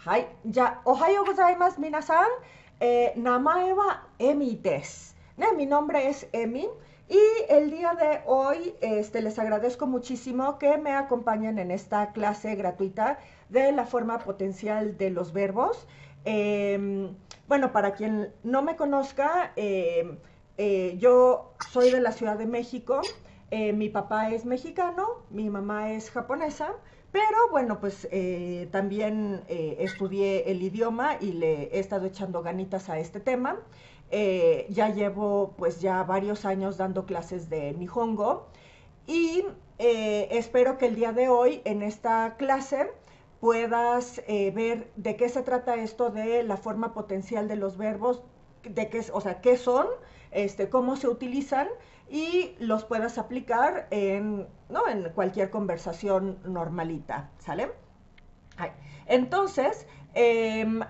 はい。じゃあ、おはようございます、皆さん。Namae wa Emi des. Mi nombre es Emi. Y el día de hoy les agradezco muchísimo que me acompañen en esta clase gratuita de la forma potencial de los verbos. Bueno, para quien no me conozca, yo soy de la Ciudad de México. Mi papá es mexicano, mi mamá es japonesa. Pero bueno, pues también estudié el idioma y le he estado echando ganitas a este tema. Ya llevo pues ya varios años dando clases de Nihongo y espero que el día de hoy en esta clase puedas ver de qué se trata esto de la forma potencial de los verbos, de qué, o sea, qué son, cómo se utilizan y los puedas aplicar en, ¿no? En cualquier conversación normalita, ¿sale? Ay. Entonces,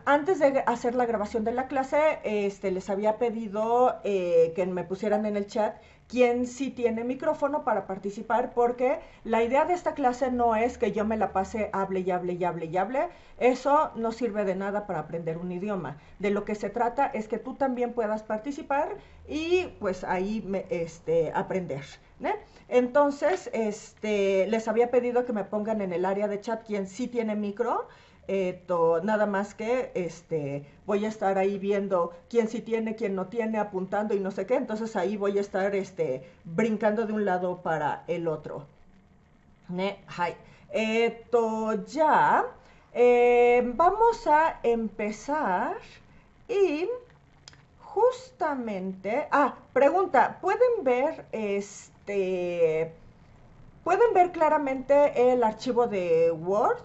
antes de hacer la grabación de la clase, les había pedido que me pusieran en el chat quién sí tiene micrófono para participar, porque la idea de esta clase no es que yo me la pase hable y hable y hable y hable. Eso no sirve de nada para aprender un idioma. De lo que se trata es que tú también puedas participar y pues ahí aprender. ¿Eh? Entonces, les había pedido que me pongan en el área de chat quien sí tiene micro. Nada más que voy a estar ahí viendo quién sí tiene, quién no tiene, apuntando y no sé qué. Entonces ahí voy a estar brincando de un lado para el otro. Ne, hai. Ya. Vamos a empezar y justamente. Ah, pregunta. ¿Pueden ver claramente el archivo de Word?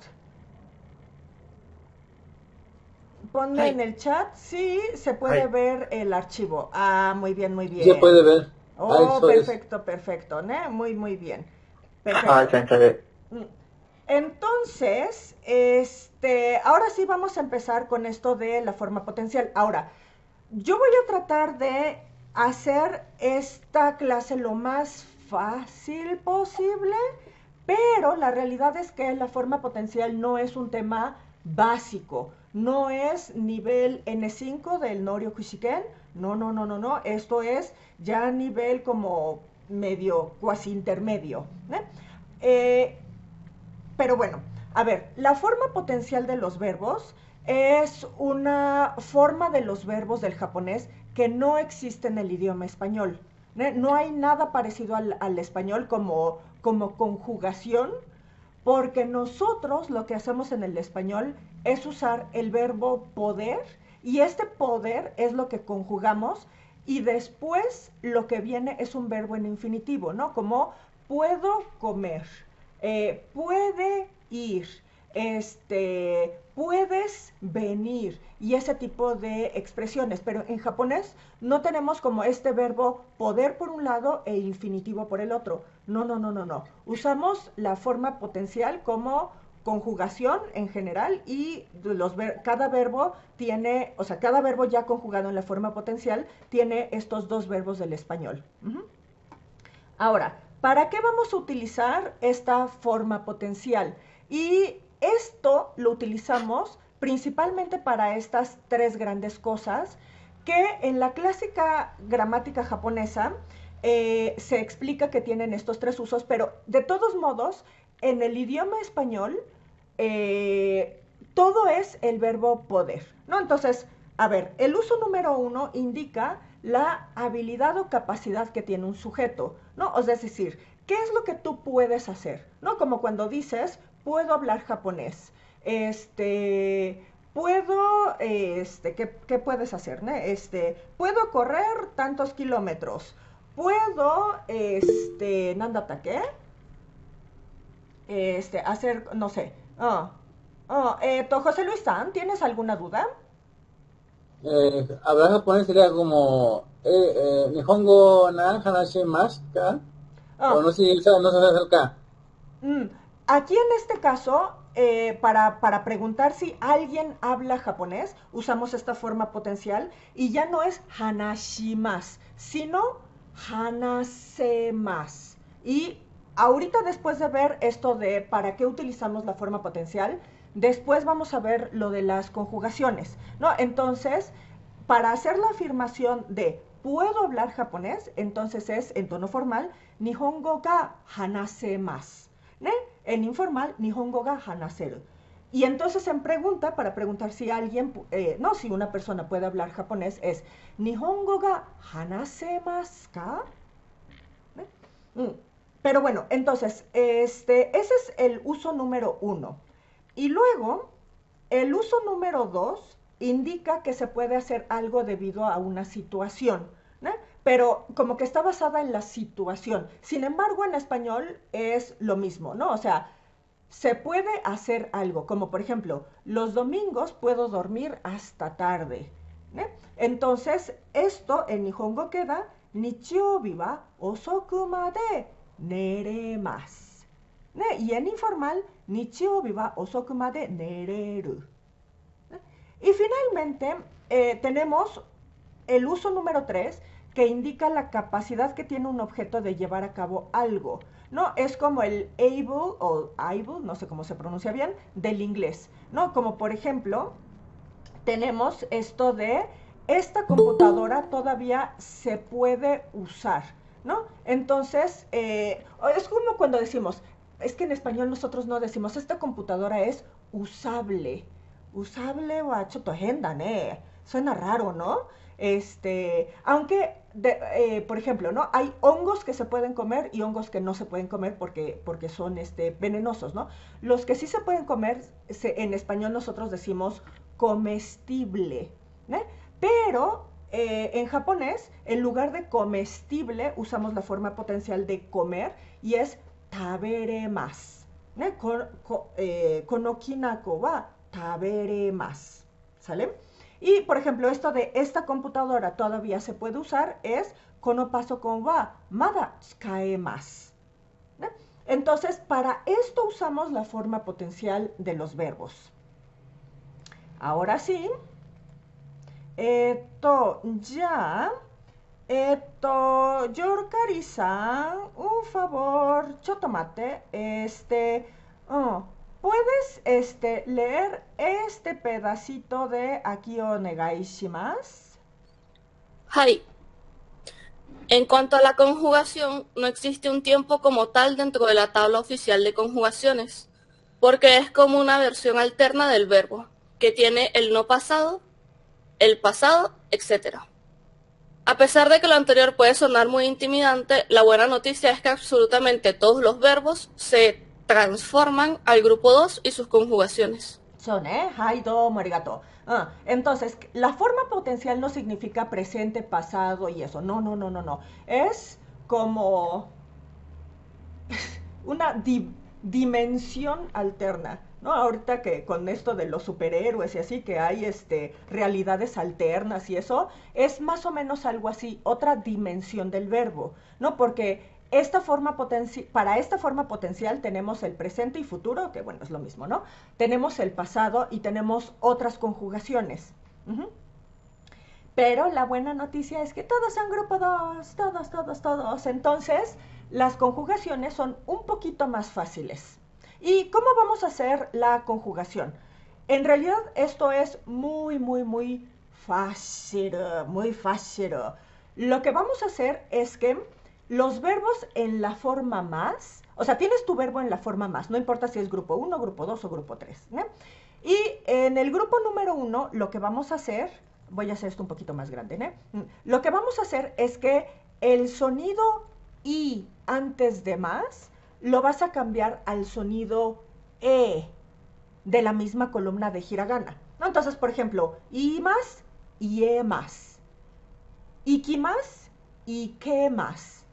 Ponme en はい。el chat si se は puede い。ver el archivo. Ah, muy bien, muy じゃあ、これ bien. で ver. はい、Oh, そうです。perfecto, perfecto, ¿no? Muy, muy bien. はい、Perfecto. ちゃんとで。Mm. Entonces, ahora sí vamos a empezar con esto de la forma potencial. Ahora, yo voy a tratar de hacer esta clase lo más fácil posible, pero la realidad es que la forma potencial no es un tema básico, no es nivel N5 del Norio Kushiken, no, no, no, no, no, esto es ya nivel como medio cuasi intermedio. ¿Eh? Eh, pero bueno, a ver, la forma potencial de los verbos es una forma de los verbos del japonés que no existe en el idioma español. No hay nada parecido al español como conjugación, porque nosotros lo que hacemos en el español es usar el verbo poder y este poder es lo que conjugamos y después lo que viene es un verbo en infinitivo, ¿no? Como puedo comer, puede ir, puedes venir y ese tipo de expresiones, pero en japonés no tenemos como este verbo poder por un lado e infinitivo por el otro. No, no, no, no, no. Usamos la forma potencial como conjugación en general y cada verbo tiene, o sea, cada verbo ya conjugado en la forma potencial tiene estos dos verbos del español. Ahora, ¿para qué vamos a utilizar esta forma potencial? Y esto lo utilizamos principalmente para estas tres grandes cosas que en la clásica gramática japonesa se explica que tienen estos tres usos, pero de todos modos, en el idioma español, eh, todo es el verbo poder, ¿no? Entonces, a ver, el uso número uno indica la habilidad o capacidad que tiene un sujeto, ¿no? O sea, es decir, ¿qué es lo que tú puedes hacer? ¿No? Como cuando dices, puedo hablar japonés, puedo, ¿qué puedes hacer? ¿No? Puedo correr tantos kilómetros, puedo, ¿qué? Hacer, no sé, José Luis San, ¿tienes alguna duda? Hablar japonés sería como, Nihongo na hanashimasu ka? O Ah, no sé, no sé hacer acá. mm, aquí en este caso, para preguntar si alguien habla japonés, usamos esta forma potencial y ya no es hanashimas, sino hanasemas. Y ahorita después de ver esto de para qué utilizamos la forma potencial, Después vamos a ver lo de las conjugaciones, ¿no? Entonces, para hacer la afirmación de puedo hablar japonés, entonces es en tono formal, Nihongo ga hanasemasu, ¿ne? En informal, Nihongo ga hanaseru. Y entonces en pregunta, para preguntar si alguien, no, si una persona puede hablar japonés, es Nihongo ga hanasemasu ka? Pero bueno, entonces, ese es el uso número 1. Y luego, el uso número 2 indica que se puede hacer algo debido a una situación, ¿no? Pero como que está basada en la situación. Sin embargo, en español es lo mismo, ¿no? O sea, se puede hacer algo, como por ejemplo, los domingos puedo dormir hasta tarde, ¿no? Entonces, esto en Nihongo queda Nichiobi wa osoku made neremasu, ¿no? Y en informal, Nichiobi wa osoku made nereru. Y finalmente, tenemos el uso número 3, que indica la capacidad que tiene un objeto de llevar a cabo algo, ¿no? Es como el able o able, no sé cómo se pronuncia bien, del inglés, ¿no? Como por ejemplo, tenemos esto de esta computadora todavía se puede usar, ¿no? Entonces, es como cuando decimos, es que en español nosotros no decimos, esta computadora es usable. Usable wa choto henda ne. Suena raro, ¿no? Aunque, por ejemplo, ¿no? Hay hongos que se pueden comer y hongos que no se pueden comer porque son venenosos, ¿no? Los que sí se pueden comer, en español nosotros decimos comestible, ¿eh? Pero en japonés, en lugar de comestible, usamos la forma potencial de comer y es taberemasu, ¿eh? Konokinako wa taberemasu, ¿sale? Y, por ejemplo, esto de esta computadora todavía se puede usar es kono pasokon wa mada tsukaemasu, ¿eh? Entonces, para esto usamos la forma potencial de los verbos. Ahora sí, ya, Yorkari-san, un favor, chotomate, ¿puedes, leer este pedacito de aquí onegai shimasu? Hai. En cuanto a la conjugación, no existe un tiempo como tal dentro de la tabla oficial de conjugaciones, porque es como una versión alterna del verbo, que tiene el no pasado, el pasado, etc. A pesar de que lo anterior puede sonar muy intimidante, la buena noticia es que absolutamente todos los verbos se transforman al grupo 2 y sus conjugaciones. Hai, domo, arigato. Entonces, la forma potencial no significa presente, pasado y eso. No, no, no, no, no. Es como una dimensión alterna, ¿no? Ahorita que con esto de los superhéroes y así, que hay realidades alternas y eso, es más o menos algo así, otra dimensión del verbo, ¿no? Porque para esta forma potencial tenemos el presente y futuro, que bueno, es lo mismo, ¿no? Tenemos el pasado y tenemos otras conjugaciones. Pero la buena noticia es que todos son grupo 2, todos, todos, todos. Entonces, las conjugaciones son un poquito más fáciles. ¿Y cómo vamos a hacer la conjugación? En realidad esto es muy, muy, muy fácil, muy fácil. Lo que vamos a hacer es que los verbos en la forma más, o sea, tienes tu verbo en la forma más, no importa si es grupo 1, grupo 2 o grupo 3. ¿eh? Y en el grupo número 1 lo que vamos a hacer, voy a hacer esto un poquito más grande, ¿eh? Lo que vamos a hacer es que el sonido I antes de más lo vas a cambiar al sonido E de la misma columna de hiragana, ¿no? Entonces, por ejemplo, I más, IE más, Ikimas, Ikemas,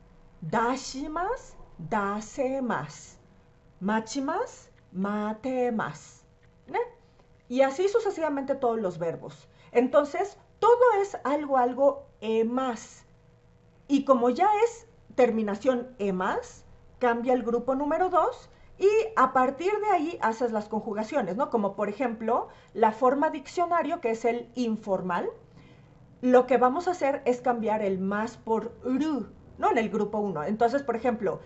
Dashimas, Dasemas, Machimas, Matemas, ¿eh? Y así sucesivamente todos los verbos. Entonces, todo es algo más. Y como ya es terminación más, cambia el grupo número 2 y a partir de ahí haces las conjugaciones, ¿no? Como por ejemplo, la forma diccionario, que es el informal. Lo que vamos a hacer es cambiar el más por ru, ¿no? En el grupo 1. Entonces, por ejemplo,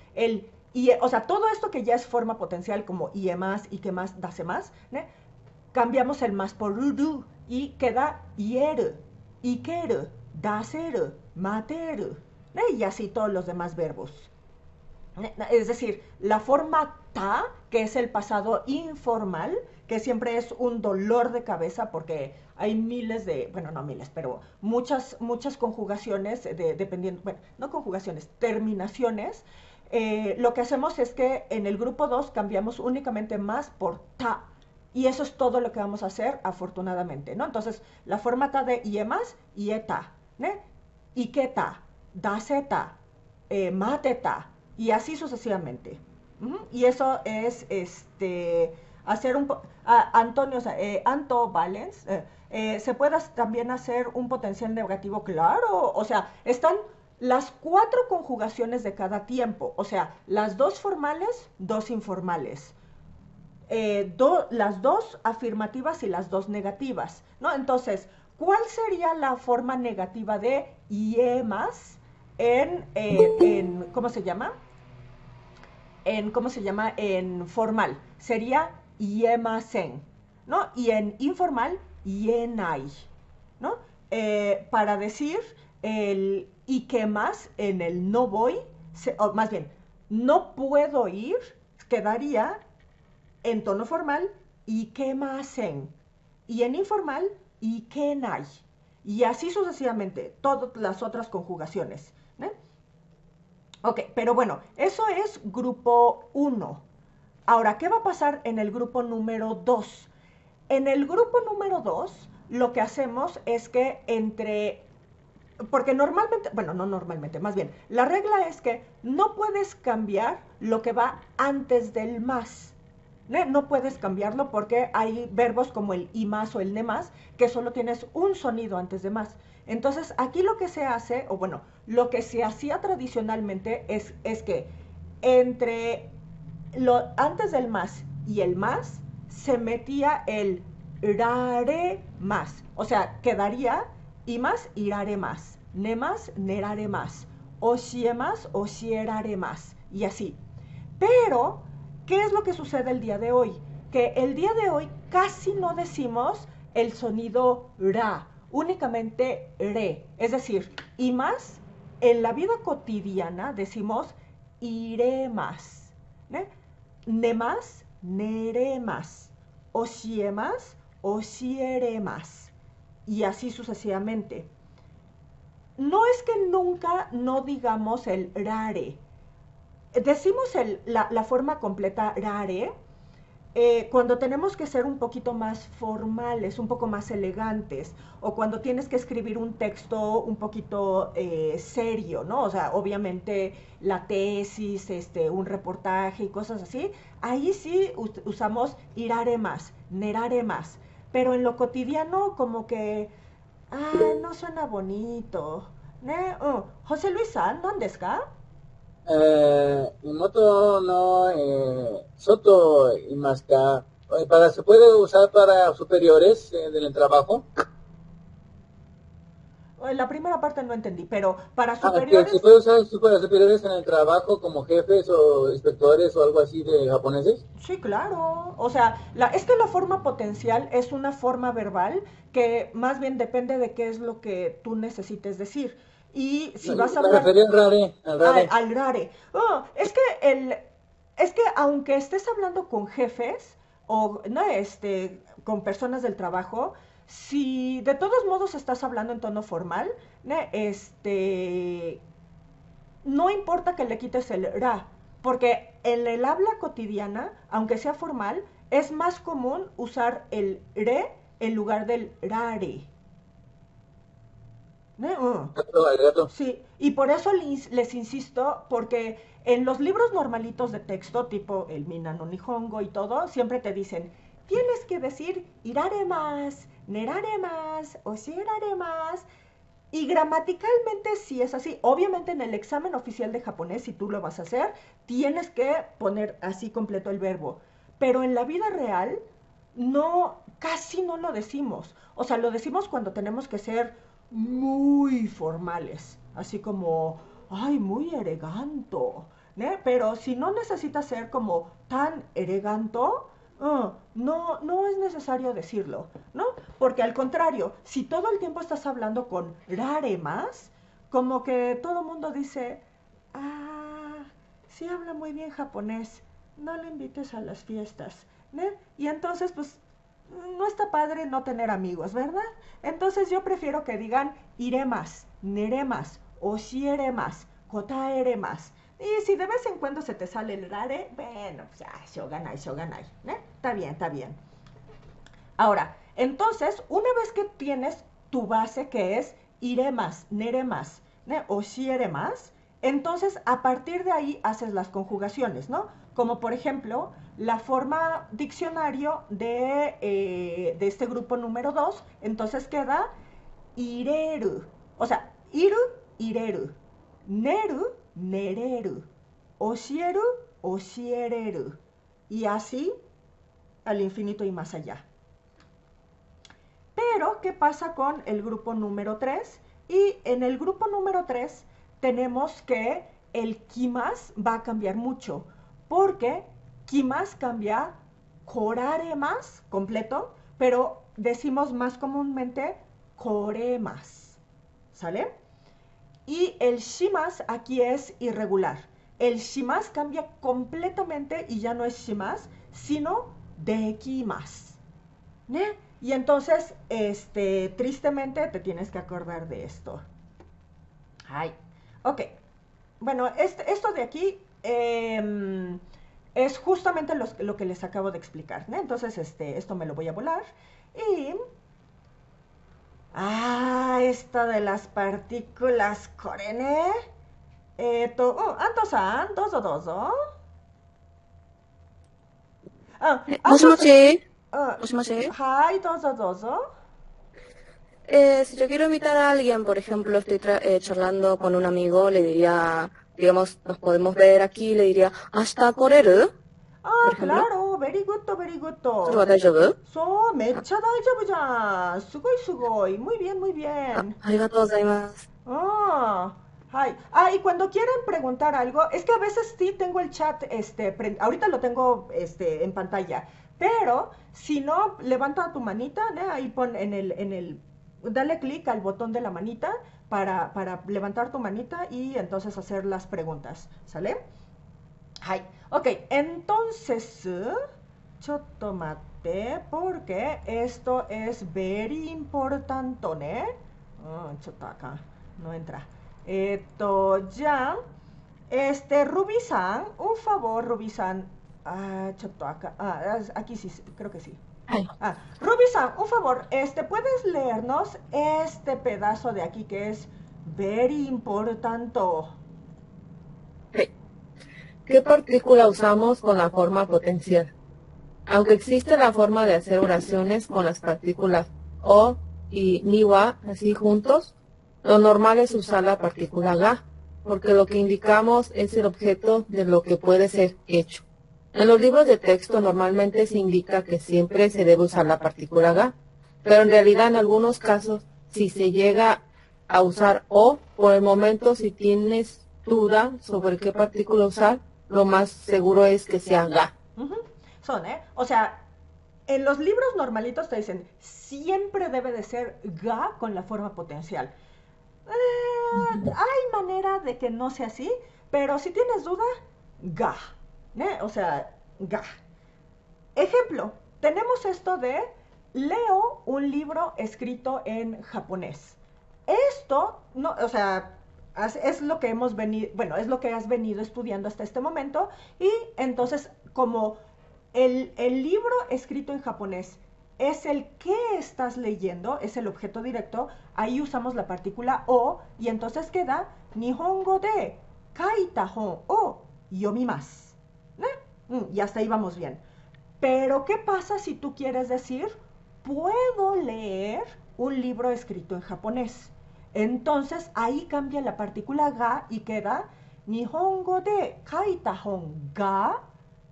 o sea, todo esto que ya es forma potencial como IE más, IKE más, DASE más, ¿eh? cambiamos el más por ru y queda yer, iker, daser, mater, y así todos los demás verbos. Es decir, la forma ta, que es el pasado informal, que siempre es un dolor de cabeza porque hay miles de, bueno, no miles, pero muchas conjugaciones, dependiendo, bueno, no conjugaciones, terminaciones. Lo que hacemos es que en el grupo 2 cambiamos únicamente más por ta. Y eso es todo lo que vamos a hacer, afortunadamente, ¿no? Entonces, la forma ta de iemas, ieta, ¿no? Iketa, daseta, mateta, y así sucesivamente. Y eso es hacer Antonio, o sea, Anto Valens, se puede también hacer un potencial negativo, claro. O sea, están las 4 conjugaciones de cada tiempo. O sea, las 2 formales, 2 informales. Las 2 afirmativas y las 2 negativas, ¿no? Entonces, ¿cuál sería la forma negativa de iemas ¿cómo se llama? ¿Cómo se llama? En formal. Sería iemasen, ¿no? Y en informal, ienai, ¿no? Para decir el y qué más en el no voy, o más bien, no puedo ir, quedaría en tono formal, y qué más en. Y en informal, y qué nai. Y así sucesivamente, todas las otras conjugaciones. ¿Eh? Ok, pero bueno, eso es grupo 1. Ahora, ¿qué va a pasar en el grupo número 2? En el grupo número 2, lo que hacemos es que porque normalmente, bueno, no normalmente, más bien, la regla es que no puedes cambiar lo que va antes del más. No puedes cambiarlo porque hay verbos como el y más o el ne más que solo tienes un sonido antes de más. Entonces, aquí lo que se hace, o bueno, lo que se hacía tradicionalmente es que antes del más y el más se metía el rare más. O sea, quedaría y más, irare más. Ne más, nerare más. Oshie más, oshierare más. Y así. Pero, ¿qué es lo que sucede el día de hoy? Que el día de hoy casi no decimos el sonido ra, únicamente re. Es decir, y más, en la vida cotidiana decimos iré más. ¿Eh? Ne más, nere más. Oshie más, oshiere más. Y así sucesivamente. No es que nunca no digamos el rare. Decimos la forma completa rare cuando tenemos que ser un poquito más formales, un poco más elegantes, o cuando tienes que escribir un texto un poquito serio, ¿no? O sea, obviamente la tesis, un reportaje y cosas así, ahí sí usamos irare más, nerare más, pero en lo cotidiano como que, no suena bonito. José Luis San, ¿dónde está? Imoto no Soto y más ¿se puede usar para superiores del trabajo? La primera parte no entendí, pero para Que se superiores, puede usar para superiores en el trabajo como jefes o inspectores o algo así de japoneses. sí, claro. O sea, es que la forma potencial es una forma verbal que más bien depende de qué es lo que tú necesites decir. Y si No, vas a me hablar refería al rare. al rare, es que aunque estés hablando con jefes o no, con personas del trabajo, si de todos modos estás hablando en tono formal, ¿no? No importa que le quites el ra, porque en el habla cotidiana, aunque sea formal, es más común usar el re en lugar del rare. Arigato. Sí, y por eso les insisto, porque en los libros normalitos de texto, tipo el Minano Nihongo y todo, siempre te dicen, tienes que decir irare más, nerare más, o shirare más. Y gramaticalmente sí es así. Obviamente en el examen oficial de japonés, si tú lo vas a hacer, tienes que poner así completo el verbo. Pero en la vida real, no, casi no lo decimos. O sea, lo decimos cuando tenemos que ser muy formales. Así como, ay, muy eleganto. ¿Eh? Pero si no necesitas ser como tan eleganto, No es necesario decirlo, ¿no? Porque al contrario, si todo el tiempo estás hablando con raremas, como que todo el mundo dice, ah, sí habla muy bien japonés, no le invites a las fiestas, ¿no? Y entonces, pues, no está padre no tener amigos, ¿verdad? Entonces yo prefiero que digan iremas, neremas, oshieremas, kotaeremas. Y si de vez en cuando se te sale el rare, bueno, pues ya, shoganai, shoganai, ¿eh? Está bien, está bien. Ahora, entonces, una vez que tienes tu base que es iremas, neremas, ¿ne? O shieremas, entonces a partir de ahí haces las conjugaciones, ¿no? Como por ejemplo, la forma diccionario de este grupo número 2, entonces queda ireru. O sea, iru, ireru. Neru, nereru. Oshieru, oshiereru. Y así al infinito y más allá. Pero, ¿qué pasa con el grupo número 3? Y en el grupo número 3 tenemos que el kimas va a cambiar mucho, porque kimas cambia koraremas completo, pero decimos más comúnmente koremas, ¿sale? Y el shimas aquí es irregular. El shimas cambia completamente y ya no es shimas, sino dekimas. ¿Ne? Y entonces, tristemente te tienes que acordar de esto. Ay, ok. Bueno, esto de aquí es justamente lo que les acabo de explicar, ¿no? Entonces, esto me lo voy a volar. Y... esta de las partículas corene. Anto-san, dozo dozo. もしも Anto-san, しもしもし はい、どうぞどうぞ。Si yo quiero invitar a alguien, por ejemplo, estoy charlando con un amigo, le diría, digamos, nos podemos ver aquí, le diría, ¿hasta Koreru? Por ejemplo. claro, very good, very good. それは大丈夫？そう、めっちゃ大丈夫じゃん。すごいすごい。Muy bien, muy あ、bien. ありがとうございます。Ay. Y cuando quieran preguntar algo, es que a veces sí tengo el chat, ahorita lo tengo, en pantalla, pero si no, levanta tu manita, ¿no? Ahí pon dale clic al botón de la manita para levantar tu manita y entonces hacer las preguntas, ¿sale? Ay, ok, entonces, ちょっと待って、porque esto es very importante, ¿ne?ちょっとacá, no entra. Ya, Ruby-san, un favor, Ruby-san. Acá, aquí sí, creo que sí. はい。Ruby-san, un favor, ¿puedes leernos este pedazo de aquí que es very importante? はい。¿Qué partícula usamos con la forma potencial? Aunque existe la forma de hacer oraciones con las partículas o y ni wa así juntos, lo normal es usar la partícula ga, porque lo que indicamos es el objeto de lo que puede ser hecho. En los libros de texto normalmente se indica que siempre se debe usar la partícula ga, pero en realidad en algunos casos, si se llega a usar o, por el momento si tienes duda sobre qué partícula usar, lo más seguro es que sea ga. Son, ¿eh? O sea, en los libros normalitos te dicen, siempre debe de ser ga con la forma potencial. Hay manera de que no sea así, pero si tienes duda, ga. O sea, ga. Ejemplo, tenemos esto de leo un libro escrito en japonés. Esto, no, o sea, es lo que hemos venido, bueno, es lo que has venido estudiando hasta este momento y entonces como el libro escrito en japonés es el que estás leyendo, es el objeto directo, ahí usamos la partícula o y entonces queda Nihongo de kaita hon o yomimasu. Y hasta ahí vamos bien. Pero, ¿qué pasa si tú quieres decir, puedo leer un libro escrito en japonés? Entonces, ahí cambia la partícula ga y queda Nihongo de kaita hon ga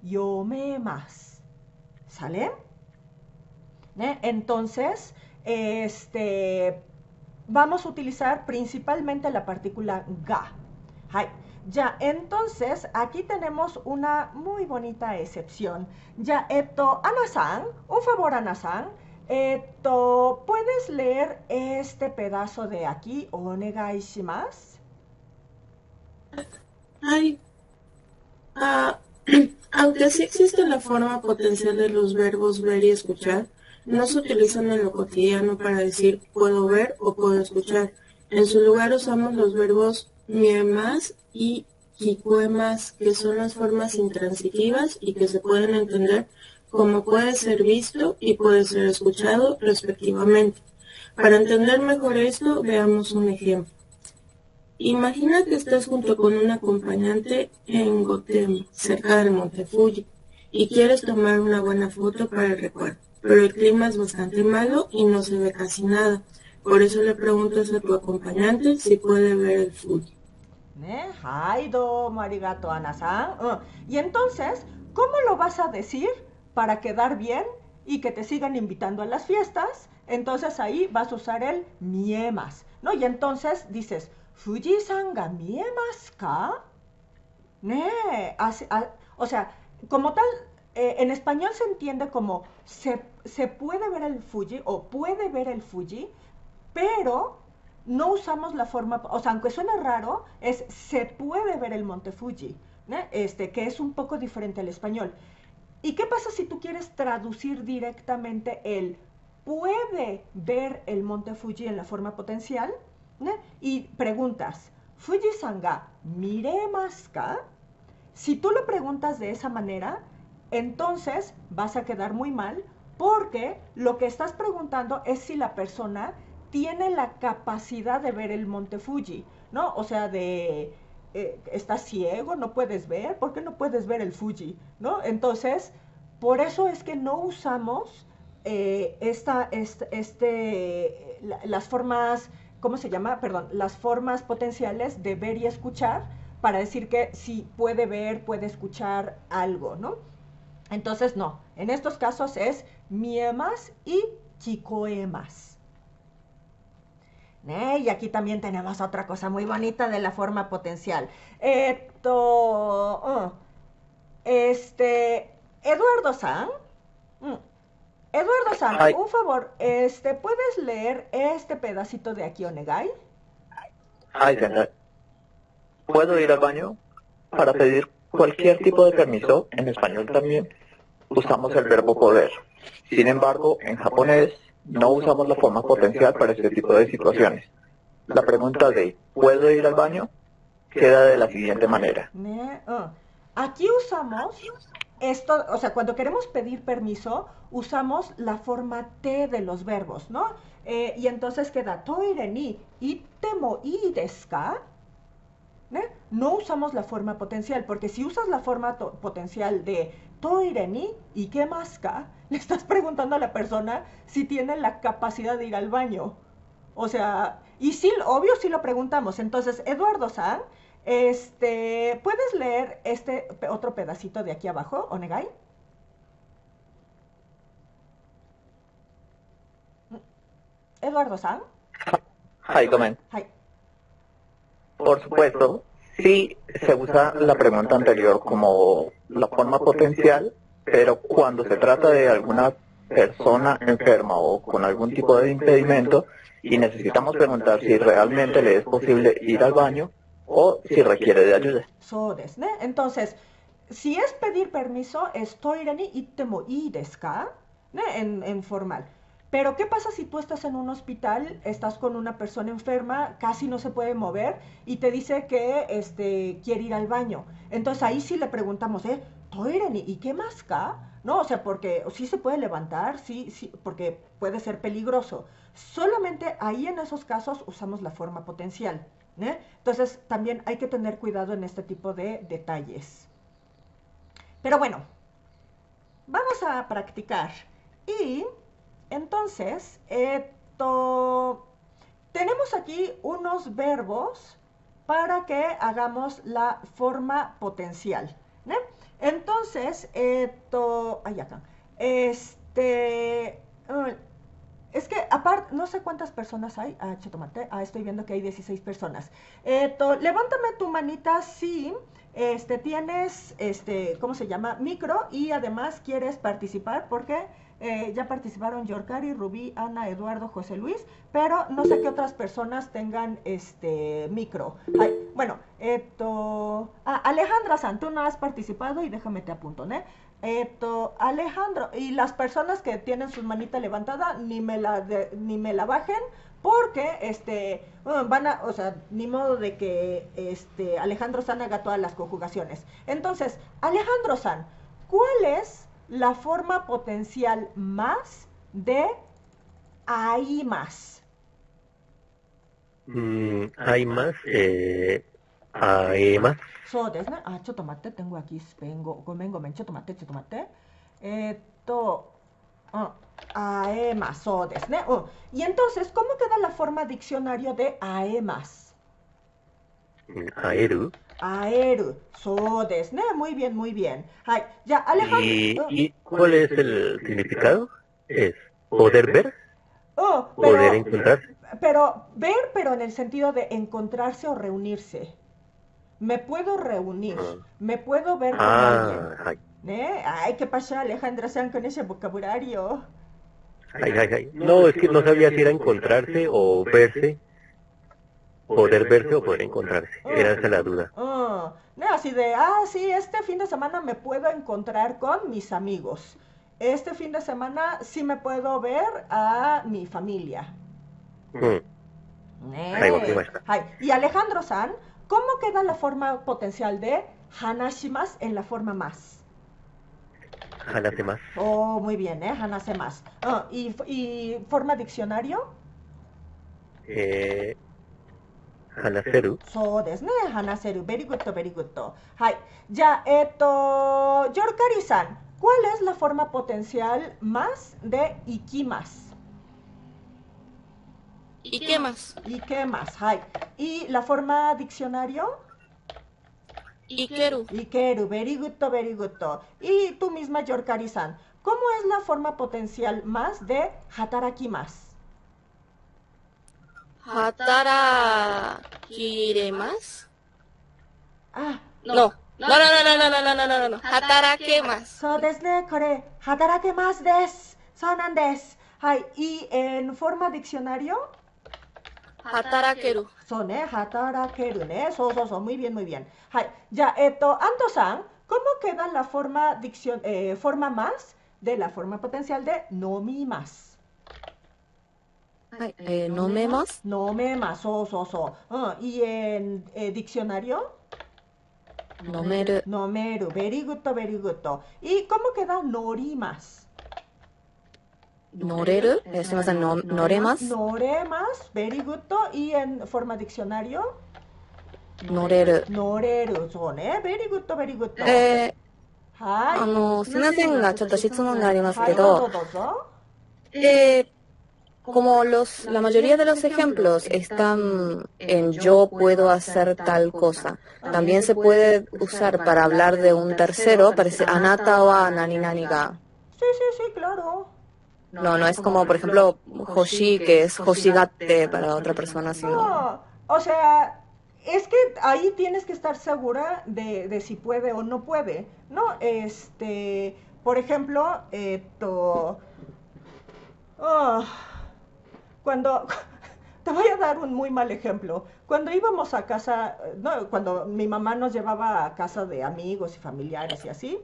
yomemasu. ¿Sale? Entonces, vamos a utilizar principalmente la partícula ga. Ya, entonces aquí tenemos una muy bonita excepción. Ya, Ana-san, un favor, Ana-san. ¿Puedes leer este pedazo de aquí? Onegai shimasu. Ay, ah, aunque sí existe la forma potencial de los verbos ver y escuchar, no se utilizan en lo cotidiano para decir puedo ver o puedo escuchar. En su lugar usamos los verbos miemas y kikuemas, que son las formas intransitivas y que se pueden entender como puede ser visto y puede ser escuchado respectivamente. Para entender mejor esto, veamos un ejemplo. Imagina que estás junto con un acompañante en Gotemba, cerca del Monte Fuji, y quieres tomar una buena foto para el recuerdo, pero el clima es bastante malo y no se ve casi nada. Por eso le preguntas a tu acompañante si puede ver el Fuji. Hai, domo arigato, Ana-san. Y entonces, ¿cómo lo vas a decir para quedar bien y que te sigan invitando a las fiestas? Entonces ahí vas a usar el miemas, ¿no? Y entonces dices, ¿Fuji-san ga miemas ka? O sea, como tal, en español se entiende como se puede ver el Fuji o puede ver el Fuji, pero no usamos la forma, o sea, aunque suene raro, es se puede ver el Monte Fuji, ¿no? Que es un poco diferente al español. ¿Y qué pasa si tú quieres traducir directamente el puede ver el Monte Fuji en la forma potencial? ¿No? Y preguntas, ¿Fuji-san ga miremasu ka? Si tú lo preguntas de esa manera, entonces vas a quedar muy mal porque lo que estás preguntando es si la persona tiene la capacidad de ver el Monte Fuji, ¿no? O sea, ¿estás ciego? ¿No puedes ver? ¿Por qué no puedes ver el Fuji? ¿No? Entonces, por eso es que no usamos las formas, ¿cómo se llama? Perdón, las formas potenciales de ver y escuchar para decir que sí puede ver, puede escuchar algo, ¿no? Entonces, no, en estos casos es miemas y kikoemas. Y aquí también tenemos otra cosa muy bonita de la forma potencial. Eduardo-san, Eduardo-san, Ay, un favor, ¿puedes leer este pedacito de aquí, Onegai? ay, Sensei. ¿Puedo ir al baño? Para pedir cualquier tipo de permiso, en español también, usamos el verbo poder. Sin embargo, en japonés no usamos la forma potencial para este tipo de situaciones. La pregunta de ¿puedo ir al baño? Queda de la siguiente manera. Aquí usamos esto, o sea, cuando queremos pedir permiso, usamos la forma T de los verbos, ¿no? Y entonces queda toire ni ittemo ii desu ka? No usamos la forma potencial, porque si usas la forma potencial de toire ni ikemasu ka, le estás preguntando a la persona si tiene la capacidad de ir al baño. O sea, y sí, obvio sí lo preguntamos. Entonces, Eduardo-san, ¿puedes leer este otro pedacito de aquí abajo, Onegai? Eduardo-san. Hi, Gomen. Hi. Por supuesto, sí se usa la pregunta anterior como la forma potencial, pero cuando se trata de alguna persona enferma o con algún tipo de impedimento y necesitamos preguntar si realmente le es posible ir al baño o si requiere de ayuda. Entonces, si es pedir permiso, es toire ni ittemo ii desu ka? En formal. Pero ¿qué pasa si tú estás en un hospital, estás con una persona enferma, casi no se puede mover y te dice que quiere ir al baño? Entonces ahí sí le preguntamos, ¿toire ni ikemasu ka? No, o sea, porque sí se puede levantar, sí, porque puede ser peligroso. Solamente ahí en esos casos usamos la forma potencial. Entonces también hay que tener cuidado en este tipo de detalles. Pero bueno, vamos a practicar. Y entonces, tenemos aquí unos verbos para que hagamos la forma potencial. Entonces, acá. Es que aparte, no sé cuántas personas hay. Ah, chetomate. Ah, estoy viendo que hay 16 personas. Levántame tu manita si tienes, ¿cómo se llama? Micro y además quieres participar porque ya participaron Yorkari, Rubí, Ana, Eduardo, José Luis, pero no sé qué otras personas tengan micro. Ay, bueno, Alejandra San, tú no has participado y déjame te apunto, ¿no? Alejandro, y las personas que tienen su manita levantada, ni me la bajen, porque o sea, ni modo de que Alejandro San haga todas las conjugaciones. Entonces, Alejandro San, ¿cuál es la forma potencial más de ahí más? 会います。会えます。そうですね。あ、ちょっと待って、tengo aquí Spengo. ごめんごめん、ちょっと待って、ちょっと待って。aemas, そうですね。Y entonces, ¿cómo queda la forma diccionario de aemas? 会える Aeru, そうですね。muy bien, muy bien. はい。じゃあ、Alejandro. ¿Y cuál es el significado? Es poder ver, poder encontrarse. Pero ver, pero en el sentido de encontrarse o reunirse. Me puedo reunir, me puedo ver con alguien. Ay, ¿qué pasa, Alejandra San, con ese vocabulario? No, es que no sabía si era encontrarse o verse, poder verse o poder encontrarse. Era esa la duda. No, así de, sí, este fin de semana me puedo encontrar con mis amigos. Este fin de semana sí me puedo ver a mi familia. Y Alejandro San, ¿cómo queda la forma potencial de hanashimas en la forma más? Hanase-masu. Oh, muy bien, hanase-masu. ¿Y forma diccionario? Hanaseru. そうですね、hanaseru. Very good, very good. はい。じゃあ、Yorkari San, ¿cuál es la forma potencial más de ikimas? Ikemas. Ikemas, はい。¿Y la forma diccionario? Ikeru. Ikeru, very good, very good. Y tú misma, Yorkari-san, ¿cómo es la forma potencial más de hatarakimas? ¿Hatarakiremas? No. No. Hatarakemas. そうですね、これ、働けますです。そうなんです。はい。¿Y en forma diccionario? Hatarakeru. そうね、働けるね。そうそうそう、muy bien, muy bien. はい。じゃあ、Anto-san, ¿cómo queda la forma más de la forma potencial de nomimas? はい、飲めます。飲めます。そうそうそう。¿Y en diccionario? 飲める。飲める。Very good, very good. ¿Y cómo queda norimas? 乗れる。すみません、乗れます。乗れます。Very good. ¿Y en forma diccionario? 乗れる。乗れる。そうね。Very good, very good. はい。すみませんが、ちょっと質問がありますけど、ど、como la mayoría de los ejemplos están en yo puedo hacer tal cosa, también se puede usar para hablar de un tercero, parece anata wa nani nani ga. Sí, claro. No es como, por ejemplo, hoshi, que es hoshigatte para otra persona, sino... No, o sea, es que ahí tienes que estar segura de si puede o no puede, ¿no? Por ejemplo, cuando, te voy a dar un muy mal ejemplo. Cuando íbamos a casa, no, cuando mi mamá nos llevaba a casa de amigos y familiares y así,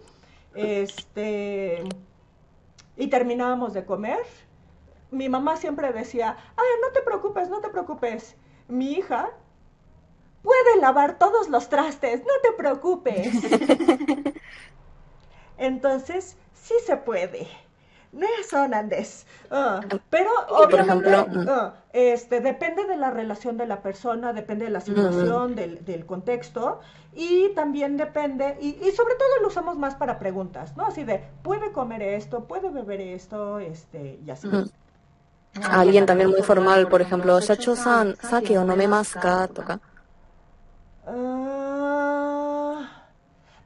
y terminábamos de comer, mi mamá siempre decía, no te preocupes, mi hija puede lavar todos los trastes, no te preocupes. Entonces, sí se puede. No son Andes. Pero obviamente depende de la relación de la persona, depende de la situación, del contexto, y también depende, y sobre todo lo usamos más para preguntas, ¿no? Así de, ¿puede comer esto? ¿Puede beber esto? Y así. Alguien también muy formal, por ejemplo, Shacho-san, sake o nomemasu ka? Toka.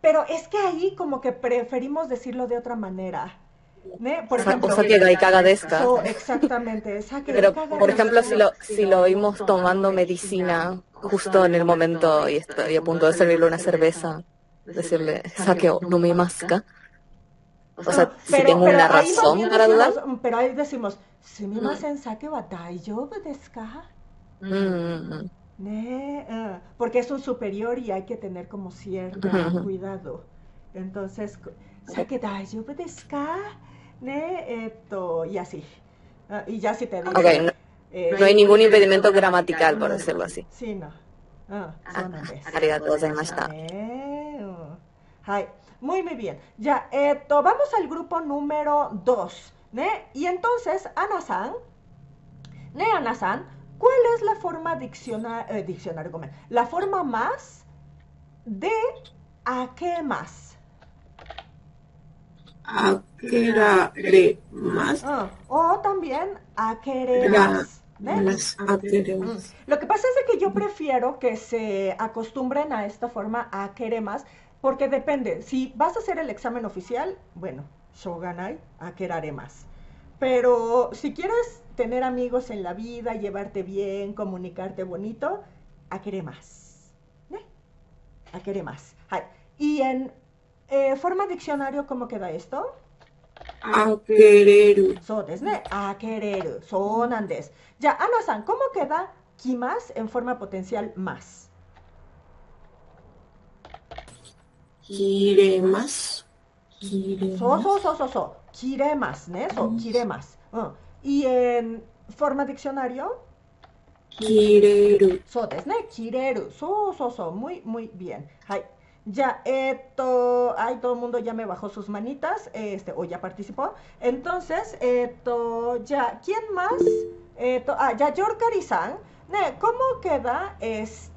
Pero es que ahí como que preferimos decirlo de otra manera. ね、por ejemplo, お酒がいかがですか? exactamente, Pero, por ejemplo, si lo oímos tomando medicina justo en el momento y estoy a punto de servirle una cerveza, decirle, ¿sake o nomimasu ka? O sea, si tengo una razón para dudar. Pero ahí decimos, sumimasen, sake wa daijoubu desu ka? Porque es un superior y hay que tener como cierto cuidado. Entonces, sake daijoubu desu ka? Y así. Y ya si te digo. Okay, no hay ningún impedimento gramatical, por decirlo así. Sí, no. Arigatou gozaimashita. Muy bien. Ya, vamos al grupo número 2. Y entonces, Ana-san, ¿cuál es la forma diccionario? La forma más de akemas. Akeremas. O también akeremas. Lo que pasa es que yo prefiero que se acostumbren a esta forma akeremas, porque depende. Si vas a hacer el examen oficial, bueno, shoganai, akeraremas. Pero si quieres tener amigos en la vida, llevarte bien, comunicarte bonito, akeremas. Akeremas. Y en forma diccionario, ¿cómo queda esto? Akereru. Akereru. Sonandes. Ya, Ana-san, ¿cómo queda kimas en forma potencial más? Kiremas. Kiremas, kiremas. Y en forma diccionario, Kireru. Kireru. Muy bien. Ya, todo el mundo ya me bajó sus manitas, o ya participó. Entonces, ya, ¿quién más? Ya, Yorkari-san, ¿cómo queda?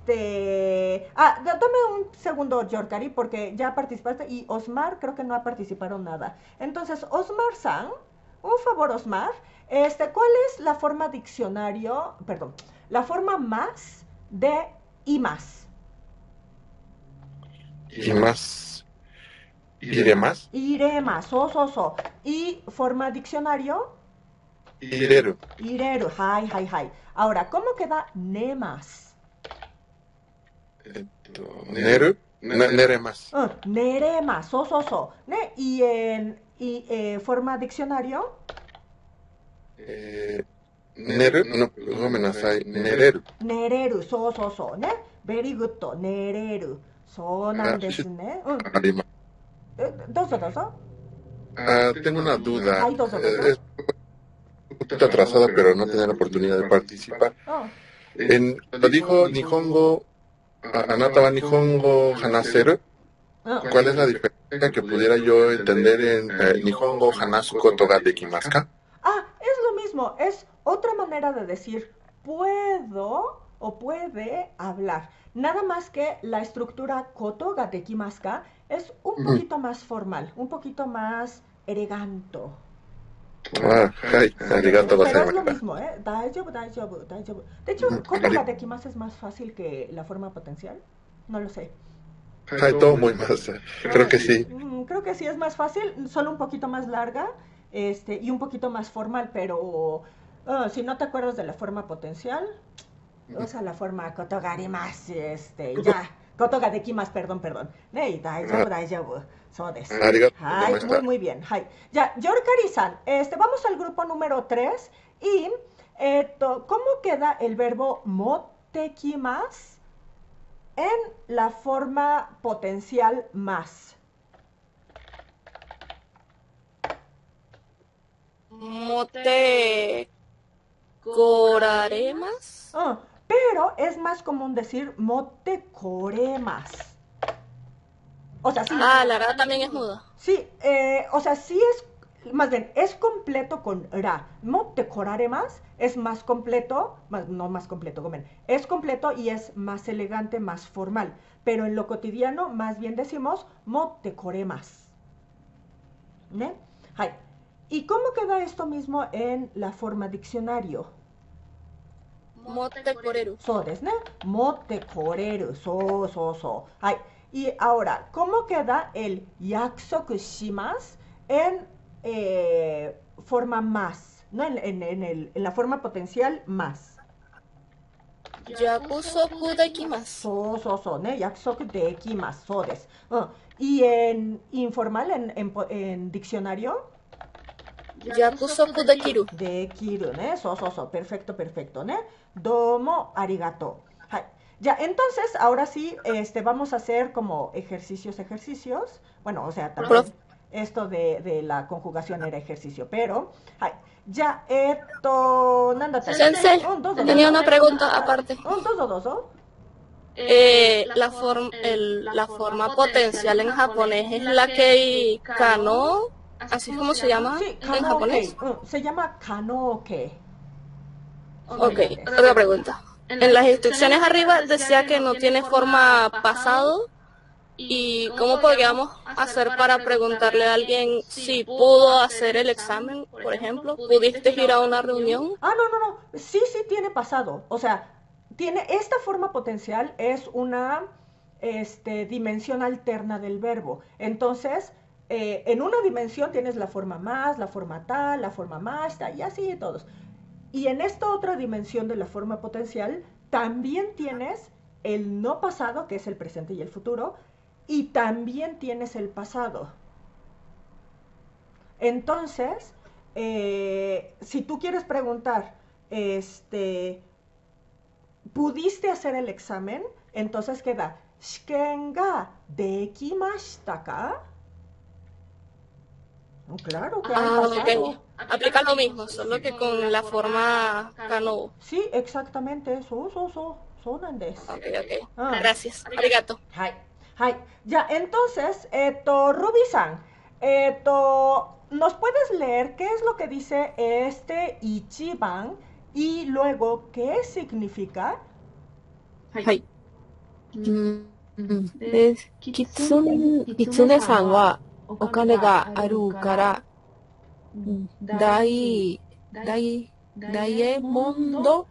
Dame un segundo, Yorkari, porque ya participaste, y Osmar creo que no ha participado nada. Entonces, Osmar-san, un favor, Osmar, ¿cuál es la forma diccionario, perdón, la forma más de imas? Iremas. Y forma diccionario, Ireru. Ahora, ¿cómo queda nemas? Neremas. Neremas, Y en forma diccionario, Nereru. Nereru, Very good, nereru. Tengo una duda. Es un poquito atrasada, pero no tenía la oportunidad de participar. Lo dijo Nihongo, Anata wa Nihongo hanaseru. ¿Cuál es la diferencia que pudiera yo entender en Nihongo hanasu koto ga dekimasu ka? Es lo mismo, es otra manera de decir puedo o puede hablar. Nada más que la estructura koto ga dekimasu ka es un poquito más formal, un poquito más elegante. Arigato Pero es lo gozaimashita. mismo, daijoubu. De hecho, koto ga dekimasu es más fácil que la forma potencial. No lo sé. Todo muy más. Creo que sí. Creo que sí es más fácil, solo un poquito más larga, y un poquito más formal, pero si no te acuerdas de la forma potencial, usa la forma koto ga arimasu, ya, koto ga dekimasu, perdón. Daijoubu. Arigato gozaimashita. Muy bien. Ya, Yorkari-san, vamos al grupo número 3 y ¿cómo queda el verbo motekimasu en la forma potencial más? Mote coraremas. Pero es más común decir mote koremas. O sea, sí. La verdad también es muda. Sí, o sea, sí es, más bien, es completo con ra. Mote koraremas es más completo, no más completo, es completo y es más elegante, más formal. Pero en lo cotidiano, más bien decimos mote koremas. ¿Ne? ¿Y cómo queda esto mismo en la forma diccionario? Mote koreru. Mote koreru. Y ahora, ¿cómo queda el yakusoku shimasu en forma más, ¿no? En la forma potencial más. Yakusoku dekimasu. Yakusoku dekimasu, そうです。Y en informal, en diccionario, Yakusoku dekiru. Dekiru, ¿no? Perfecto, perfecto, ¿no? Domo arigato. Ya, entonces, ahora sí, vamos a hacer como ejercicios. Bueno, o sea, también esto de la conjugación era ejercicio, pero, ya, Sensei, tenía una pregunta aparte. La forma potencial en japonés es la kei kano, así es como se llama en japonés. Se llama kanoke. Ok, otra pregunta. En las instrucciones arriba decía que no tiene forma pasado. ¿Y cómo podríamos hacer para preguntarle a alguien si pudo hacer el examen, por ejemplo? ¿Pudiste ir a una reunión? No. Sí tiene pasado. O sea, tiene esta forma potencial, es una dimensión alterna del verbo. Entonces, en una dimensión tienes la forma más, la forma tal, la forma más, y así todos. Y en esta otra dimensión de la forma potencial, también tienes el no pasado, que es el presente y el futuro, y también tienes el pasado. Entonces, si tú quieres preguntar, ¿pudiste hacer el examen? Entonces queda, ¿shiken ga dekimashita ka? Claro que hay pasado. Okay. Aplica lo mismo, solo que con la forma kano. Sí, exactamente. Son desu. Okay. Gracias. Arigato. Ya, entonces, Ruby-san, ¿nos puedes leer qué es lo que dice ichiban y luego qué significa? Kitsune-san wa okane ga aru kara Diamondo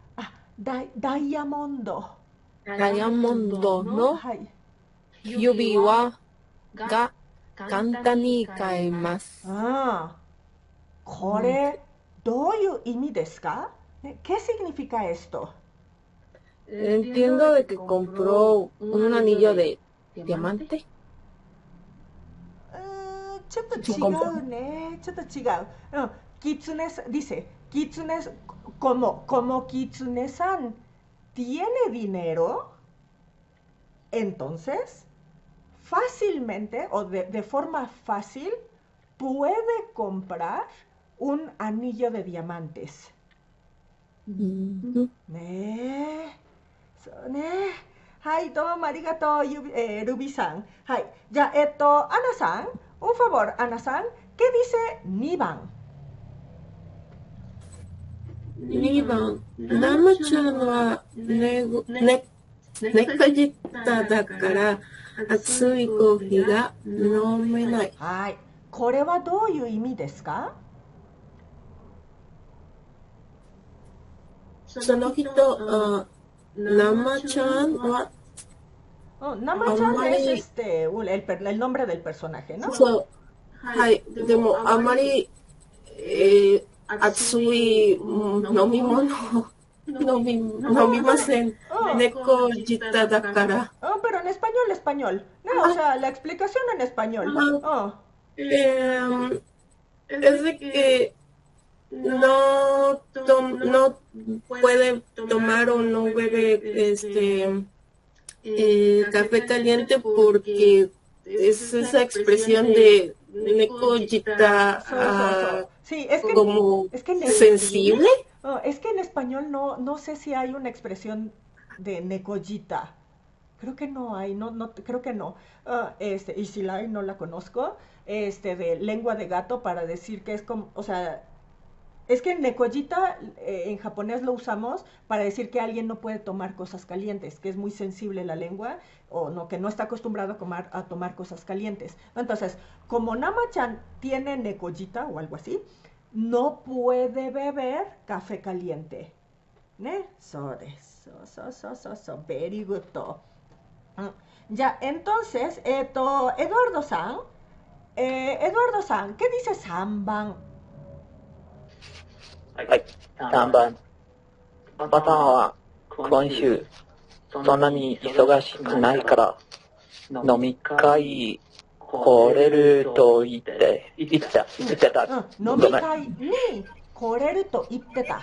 no yubi wa ga kanta ni kaemasu. ¿Kore doyu imi desu ka? ¿Qué significa esto? Entiendo de que compró un anillo de diamante. ちょっと違うね。Dice, Kitsune, como Kitsune-san tiene dinero, entonces fácilmente o de forma fácil puede comprar un anillo de diamantes. Domo arigato, Ruby-san. Ya, Ana-san, un favor, Ana-san, ¿qué dice Niban? Niban, Nama-chan wa nekojita dakara atsui kofi ga nomenai. これはどういう意味ですか？その人、Nama-chan wa Nama-chan es el nombre del personaje, ¿no? Demo, amari atsui nomimasen nekojita dakara. Pero en español. No, o sea, la explicación en español. Es de que no puede tomar o no bebe café caliente porque es esa expresión de nekojita como sensible. Es que en español no sé si hay una expresión de nekojita. Creo que no hay, creo que no. Y si la hay, no la conozco. De lengua de gato para decir que es como, o sea, es que nekojita en japonés lo usamos para decir que alguien no puede tomar cosas calientes, que es muy sensible la lengua o no, que no está acostumbrado a tomar cosas calientes. Entonces, como Nama-chan tiene nekojita o algo así, no puede beber café caliente. ¿Ne? So very good. Ya, entonces, Eduardo-san, Eduardo-san, ¿qué dice Samban? はい、3番。パパは今週そんなに忙しくないから飲み会来れると言ってた。飲み会に来れると言ってた。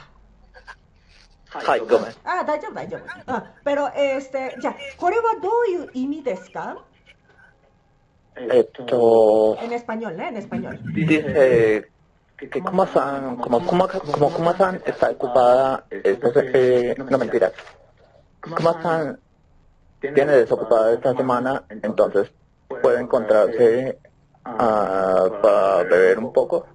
はい、ごめん。大丈夫。peroじゃあこれはどういう意味ですか？En español, ¿eh? En español. Dice que como Kuma-san está ocupada, entonces, no mentiras. Kuma-san tiene desocupada esta semana, entonces puede encontrarse para beber un poco.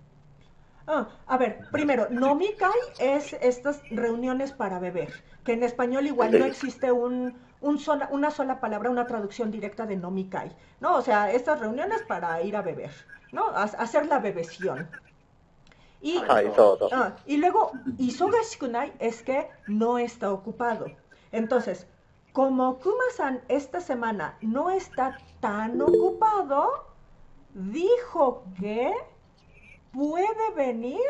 A ver, primero, nomikai es estas reuniones para beber, que en español igual no existe una sola palabra, una traducción directa de nomikai, ¿no? O sea, estas reuniones para ir a beber, ¿no? Hacer la bebeción. Y luego, isogashikunai es que no está ocupado. Entonces, como Kuma-san esta semana no está tan ocupado, dijo que puede venir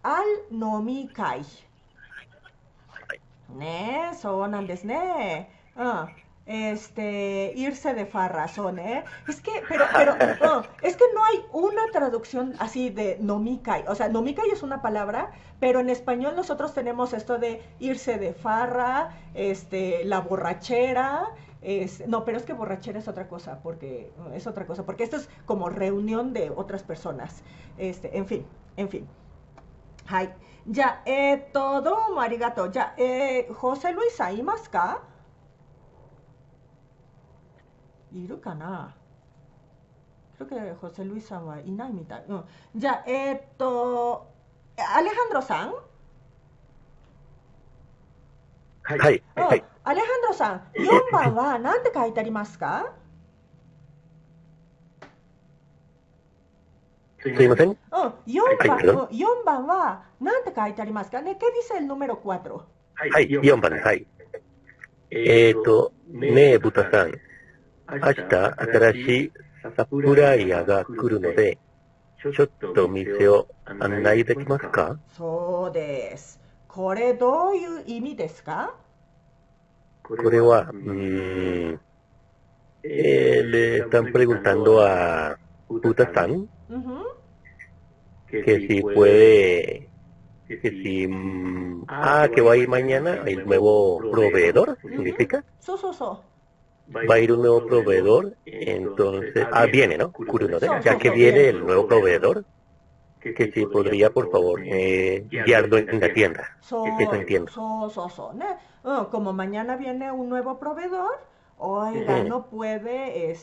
al nomikai. Ne, sonan desu ne. Irse de farra son, Es que, es que no hay una traducción así de nomikai. O sea, nomikai es una palabra, pero en español nosotros tenemos esto de irse de farra, la borrachera. No, pero es que borrachera es otra cosa, porque esto es como reunión de otras personas. En fin. Hai. Ya, domo arigato. Ya, José Luis-san, ¿imasu ka? ¿Iru kana? Creo que José Luis-san wa inai mitai. Ya, Alejandro-san? はい。Alejandro-san, 4番は何て書いてありますか？すいません。4番は何て書いてありますかね？¿Qué dice el número 4? はい、4番です。はい。ねえ、豚さん。明日、新しいサプライヤーが来るので、ちょっと店を案内できますか？そうです。これどういう意味ですか？これは、le están preguntando a Buta-san que si puede, que va a ir mañana el nuevo proveedor, ¿significa? Va a ir un nuevo proveedor, entonces, viene, ¿no? Ya que viene el nuevo proveedor, que si podría, por favor, guiarlo en la tienda. Eso entiendo. Como mañana viene un nuevo proveedor, oiga, no puede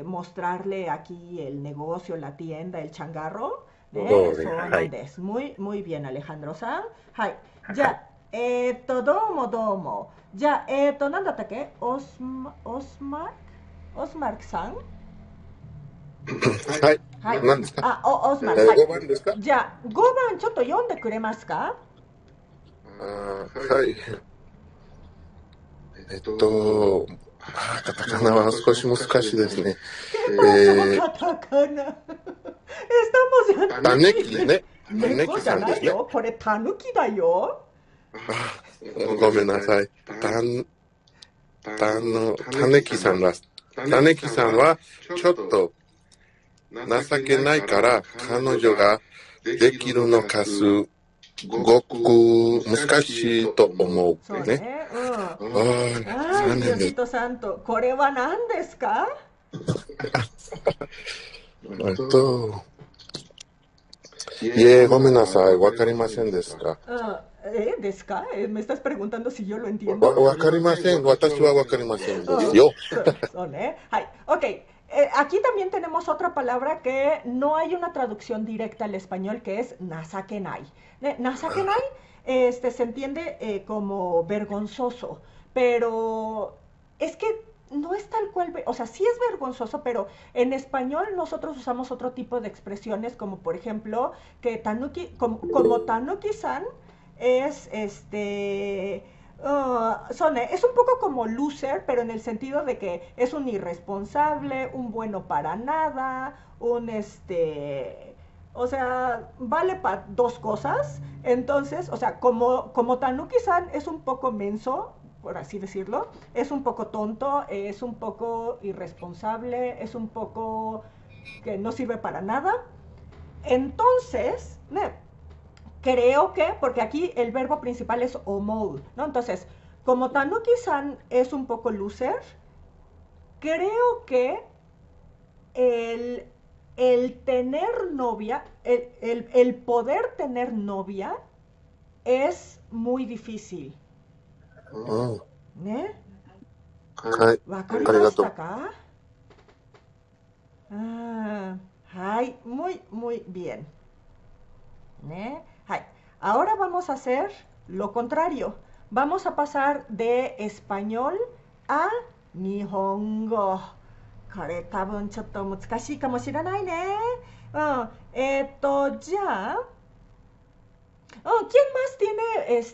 mostrarle aquí el negocio, la tienda, el changarro. Muy, muy bien, Alejandro-san. Ya, domo. Ya, ¿nandatakke? Osmark-san? はい。何ですか？オスマル。5番ですか？じゃあ、5番ちょっと読んでくれますか？はい。カタカナは少し難しいですね。カタカナ。タヌキね。猫じゃないよ。これタヌキだよ。ごめんなさい。タヌキさんはちょっと情けないから彼女ができるのかすごく難しいと思うね。ヨシトさんとこれは何ですか？ごめんなさい。わかりませんですか？¿ですか? Me estás preguntando si yo lo entiendo. わかりません。私はわかりませんですよ。Ok. Aquí también tenemos otra palabra que no hay una traducción directa al español, que es nasakenai. Nasakenai se entiende como vergonzoso, pero es que no es tal cual, o sea, sí es vergonzoso, pero en español nosotros usamos otro tipo de expresiones, como por ejemplo, que tanuki, como tanuki-san es Es un poco como loser, pero en el sentido de que es un irresponsable, un bueno para nada, o sea, vale para dos cosas. Entonces, o sea, como Tanuki-san es un poco menso, por así decirlo, es un poco tonto, es un poco irresponsable, es un poco que no sirve para nada. Entonces, creo que, porque aquí el verbo principal es omou, ¿no? Entonces, como Tanuki-san es un poco loser, creo que el tener novia, el poder tener novia es muy difícil. ¿Eh? ¿Wakarimashita ka? Ay, muy, muy bien. Ahora vamos a hacer lo contrario. Vamos a pasar de español a Nihongo. これ多分ちょっと難しいかもしれないね。じゃあ、¿quién más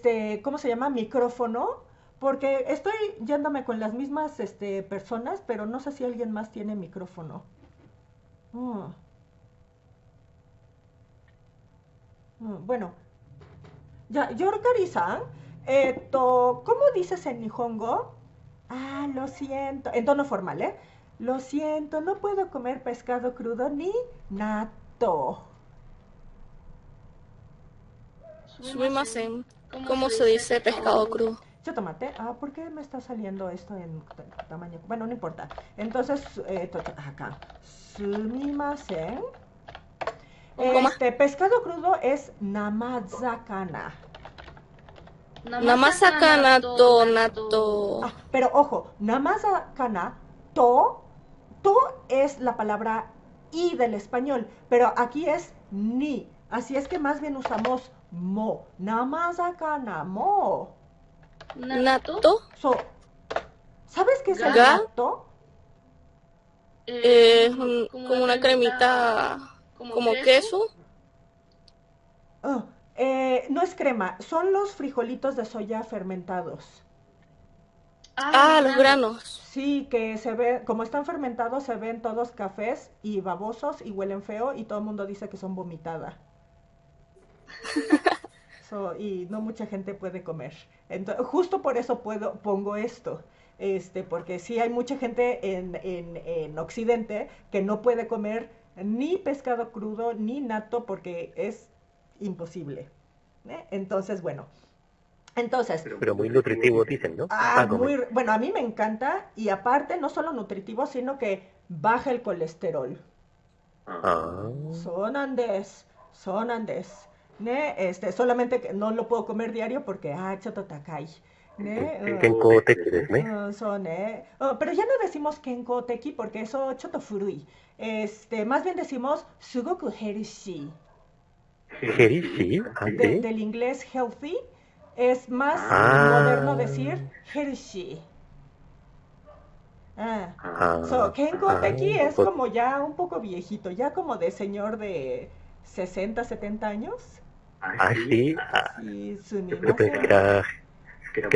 tiene, cómo se llama, micrófono? Porque estoy yéndome con las mismas personas, pero no sé si alguien más tiene micrófono. Bueno, ya, Yorkari-san, ¿cómo dices en Nihongo? Lo siento, en tono formal, ¿eh? Lo siento, no puedo comer pescado crudo ni natto. Sumimasen, ¿cómo se dice pescado crudo? Yo tomate. ¿Por qué me está saliendo esto en tamaño? Bueno, no importa. Entonces, acá. Sumimasen. Pescado crudo es namazakana. Namazakana to natto. Pero ojo, namazakana to es la palabra i del español, pero aquí es ni. Así es que más bien usamos mo. Namazakana mo. ¿Natto? ¿Sabes qué es el natto? Como una cremita, como queso. No es crema, son los frijolitos de soya fermentados. Los granos. Sí, que se ve, como están fermentados, se ven todos cafés y babosos y huelen feo y todo el mundo dice que son vomitada. Y no mucha gente puede comer. Entonces, justo por eso pongo esto. Porque sí hay mucha gente en Occidente que no puede comer ni pescado crudo ni natto porque es imposible. Entonces, bueno. Pero muy nutritivo dicen, ¿no? Bueno, a mí me encanta y aparte no solo nutritivo, sino que baja el colesterol. Sonandes. Solamente que no lo puedo comer diario porque choto takai. Kenko teki desu ne. Pero ya no decimos kenko teki porque eso choto furui. Más bien decimos sugoku healthy. ¿Healthy? Del inglés healthy. Es más moderno decir healthy. Kenko teki es como ya un poco viejito, ya como de señor de 60, 70 años. Sí. Yo creo que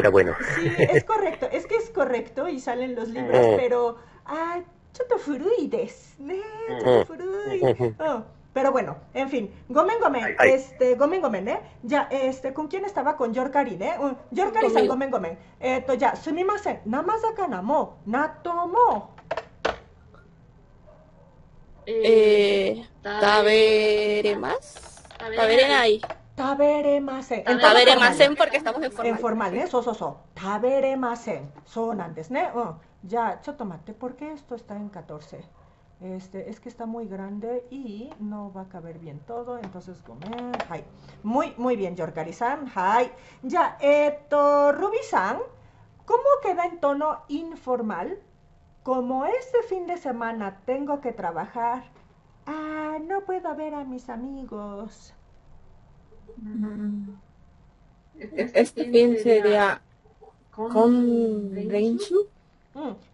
era bueno. Sí, es correcto, es que es correcto y salen los libros, pero choto furui desu, choto furui. Pero bueno, en fin, gomen, gomen, ya, ¿con quién estaba? Con Yorkari, Yorkari-san, gomen. Ya, sumimasen, namazakana mo, natto mo. ¿Taberemas? Taberenai. Taberemasen. Taberemasen porque estamos en formal. En formal, Taberemasen. Sonandes, ya, chotomate, ¿por qué esto está en 14? Es que está muy grande y no va a caber bien todo, entonces comer, muy bien, Yorkari-san, ya, Ruby-san, ¿cómo queda en tono informal? Como este fin de semana tengo que trabajar, no puedo ver a mis amigos. Este fin sería Konshu.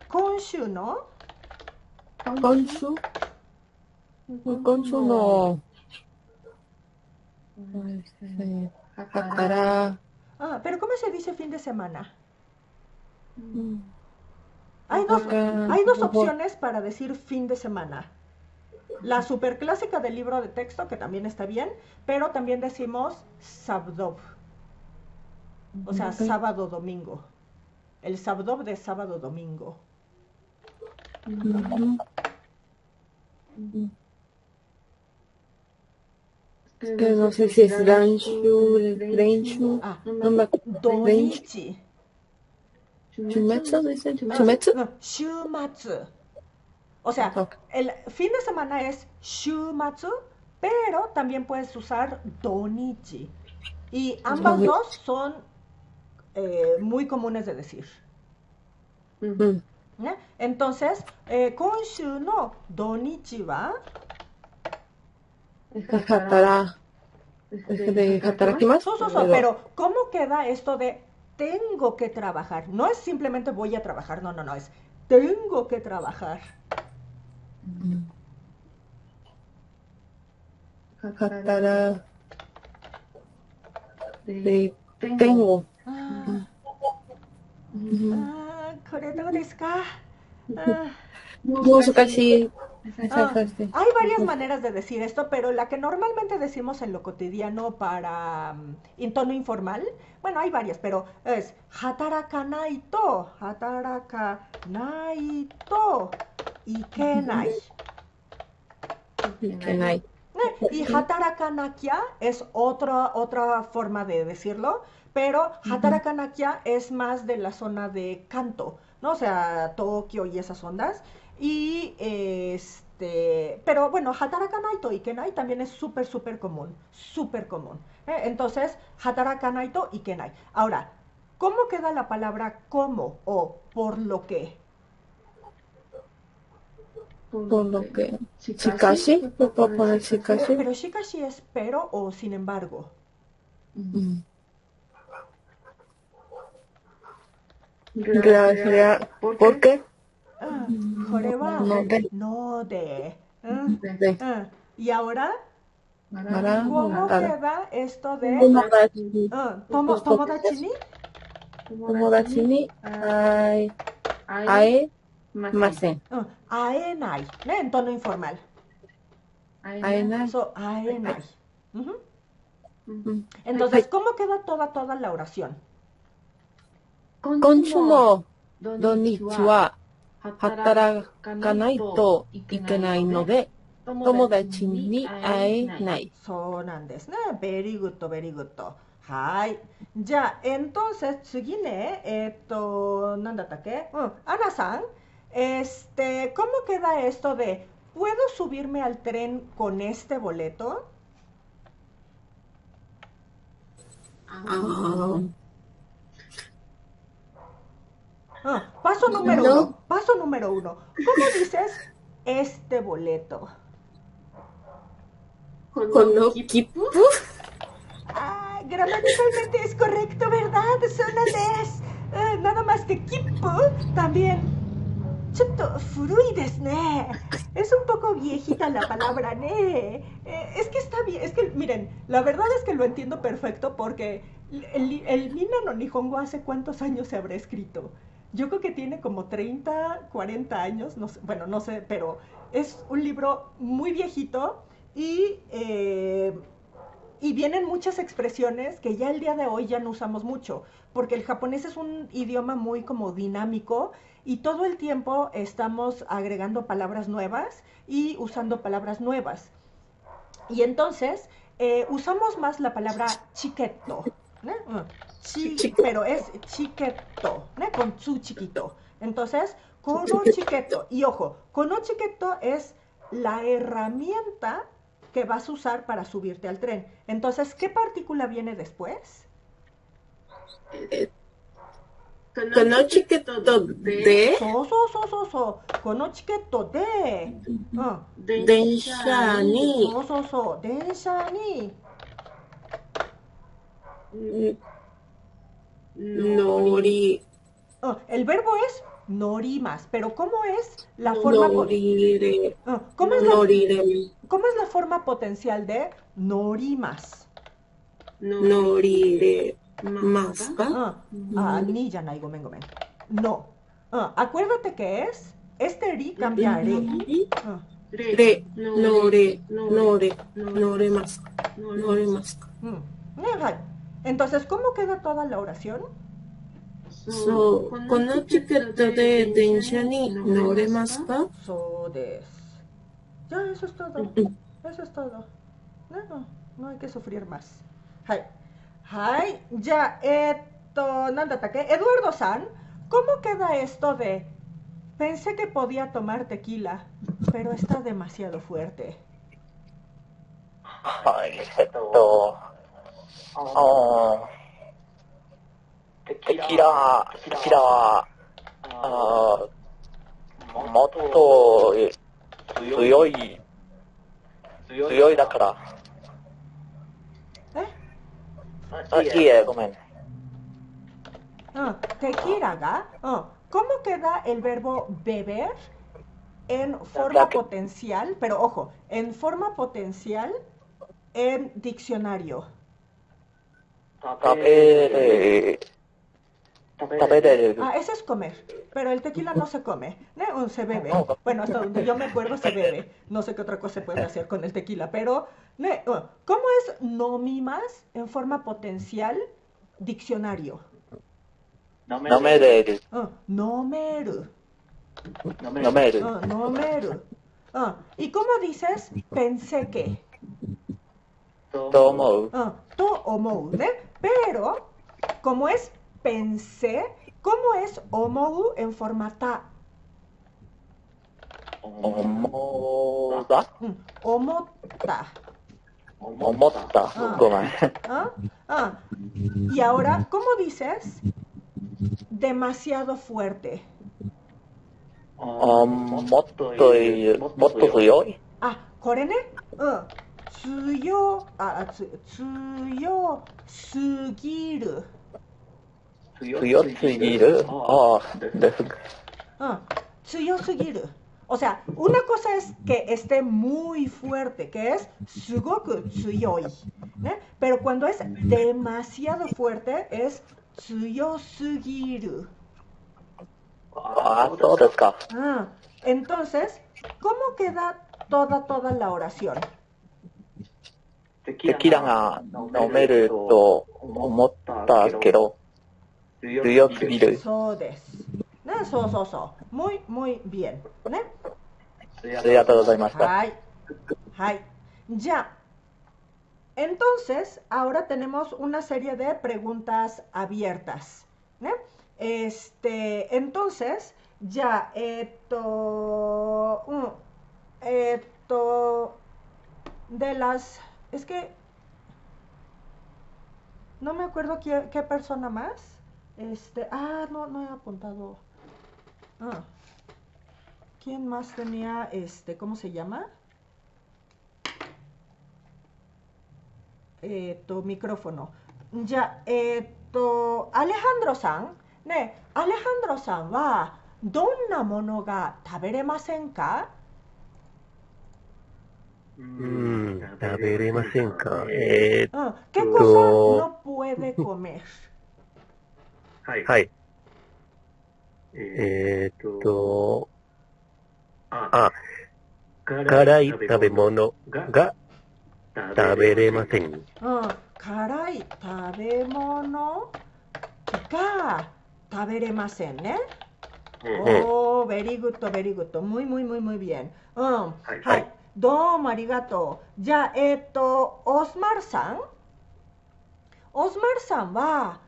Konshu, ¿no? Konshu no. Hakara. Pero ¿cómo se dice fin de semana? Hay dos opciones para decir fin de semana. La superclásica del libro de texto, que también está bien, pero también decimos sabdov. O sea, sábado, domingo. El sabdov de sábado, domingo. Que no sé si es Renshu, Donichi. Shumetsu, dicen, Shumetsu. No, Shumatsu. O sea, el fin de semana es Shumatsu, pero también puedes usar Donichi. Y ambas dos son muy comunes de decir. Entonces, Konshu no Donichi wa Hatarakimasu. Pero ¿cómo queda esto de tengo que trabajar? No es simplemente voy a trabajar, no, es tengo que trabajar. Hatara de tengo. これどうですか? Hay varias maneras de decir esto, pero la que normalmente decimos en lo cotidiano para en tono informal, bueno, hay varias, pero es hatarakanai to ikenai. Y hatarakanakia es otra forma de decirlo, pero hatarakanakia es más de la zona de Kanto, ¿no? O sea, Tokio y esas ondas. Y pero bueno, hatarakanai to ikenai también es súper común, Entonces, hatarakanai to ikenai. Ahora, ¿cómo queda la palabra como o por lo que? Por lo que. Shikashi, ¿puedo poner shikashi? Pero shikashi es pero o sin embargo. Gracias. ¿Por qué? これはno de. ¿Y ahora? ¿Cómo queda esto de tomodachi ni? Tomodachi ni aemasen. Aenai, en tono informal. Aenai. Aenai. Entonces, ¿cómo queda toda la oración? Konshu no donichi wa hatarakanai to ikenai no de tomodachi ni aenai. そうなんですね。Very good, very good. はい。じゃあ、entonces, 次ね、なんだったっけ？アナさん、¿cómo queda esto de ¿puedo subirme al tren con este boleto? Paso número uno. ¿Cómo dices este boleto? ¿Konokipu? Gramaticalmente es correcto, ¿verdad? Nada más que kipu también. Chotto furui desu ne. Es un poco viejita la palabra ne. Es que está bien, es que miren, la verdad es que lo entiendo perfecto porque el Minna no Nihongo hace cuántos años se habrá escrito. Yo creo que tiene como 30, 40 años, no sé, bueno, no sé, pero es un libro muy viejito y vienen muchas expresiones que ya el día de hoy ya no usamos mucho, porque el japonés es un idioma muy como dinámico y todo el tiempo estamos agregando palabras nuevas y usando palabras nuevas. Y entonces usamos más la palabra chiquetto, ¿no? Pero es chiquetto, ¿no? Con su chiquito. Entonces, kono chiquetto. Y ojo, kono chiquetto es la herramienta que vas a usar para subirte al tren. Entonces, ¿qué partícula viene después? Kono chiquetto de. Kono chiquetto de. Densha ni. Densha ni. Nori. El verbo es norimas, pero ¿cómo es la forma norire? ¿Cómo es la forma potencial de norimas? Norire. ますか? Ni ya no, gomen. No. Acuérdate que es, este ri cambia a re. Re, noremasu ka. Noremasu ka. Entonces, ¿cómo queda toda la oración? そう、このチケットで電車に乗れますか? そうです。Ya, eso es todo. Eso es todo. No hay que sufrir más. はい。はい。じゃあ、なんだったっけ? Eduardo-san, ¿cómo queda esto de pensé que podía tomar tequila, pero está demasiado fuerte? はい、テキラは、もっと強いだから。いいえ、ごめん。Tequila, ¿cómo queda el verbo beber en forma potencial? Pero ojo, en forma potencial en diccionario. 食べれる。Ese es comer, pero el tequila no se come, ¿no? Se bebe. Bueno, hasta donde yo me acuerdo se bebe. No sé qué otra cosa se puede hacer con el tequila, pero ¿cómo es nomimas en forma potencial diccionario? Nomeru. Nomeru. ¿Y cómo dices pensé que? Tomou. Tomou, ¿no? Pero, como es pensé, ¿cómo es omou en forma ta? Omoda. Omota. Y ahora, ¿cómo dices demasiado fuerte? もっと強い。これね。強すぎる。強すぎる。強すぎる。O sea, una cosa es que esté muy fuerte, que es sugoku tsuyoi, ¿no? Pero cuando es demasiado fuerte es tsuyosugiru. Entonces, ¿cómo queda toda la oración? テキラが飲めると思ったけど強すぎる。そうです。ね、そう。muy bien. ね。ありがとうございました。はい。Ya. Entonces, ahora tenemos una serie de preguntas abiertas. ¿No? Entonces, ya, de las, es que no me acuerdo qué persona más. No he apuntado. ¿Quién más tenía, cómo se llama? Micrófono. Ya, Alejandro-san. Ne, Alejandro-san wa, ¿donna mono ga taberemasen ka? 食べれませんか? ¿Qué cosa no puede comer? はい。辛い食べ物が食べれません。辛い食べ物が食べれませんね。very good. Muy bien. はい。どうもありがとう。じゃあ、オスマルさんは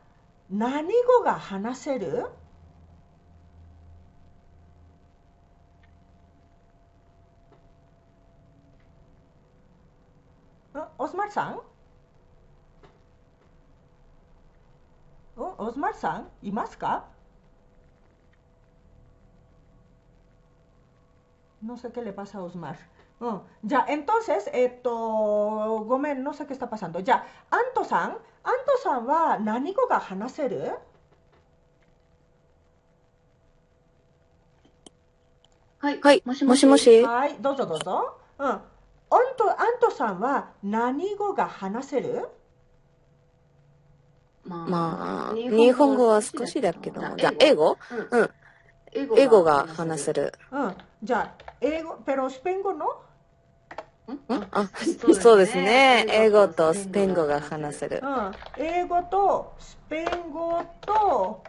何語が話せる？オスマルさん？オスマルさんいますか？ No sé qué le pasa a Osmar. Ya, entonces, Gomen, no sé qué está pasando. Ya, Anto-san wa nani go ga hanaseru? はい、もしもし。はい、どうぞ。アントさんは何語が話せる？まあ、日本語は少しだけど、じゃあ、英語英語が話せる。じゃあ、英語、pero スペイン語のそうですね。英語とスペイン語が話せる。英語とスペイン語と、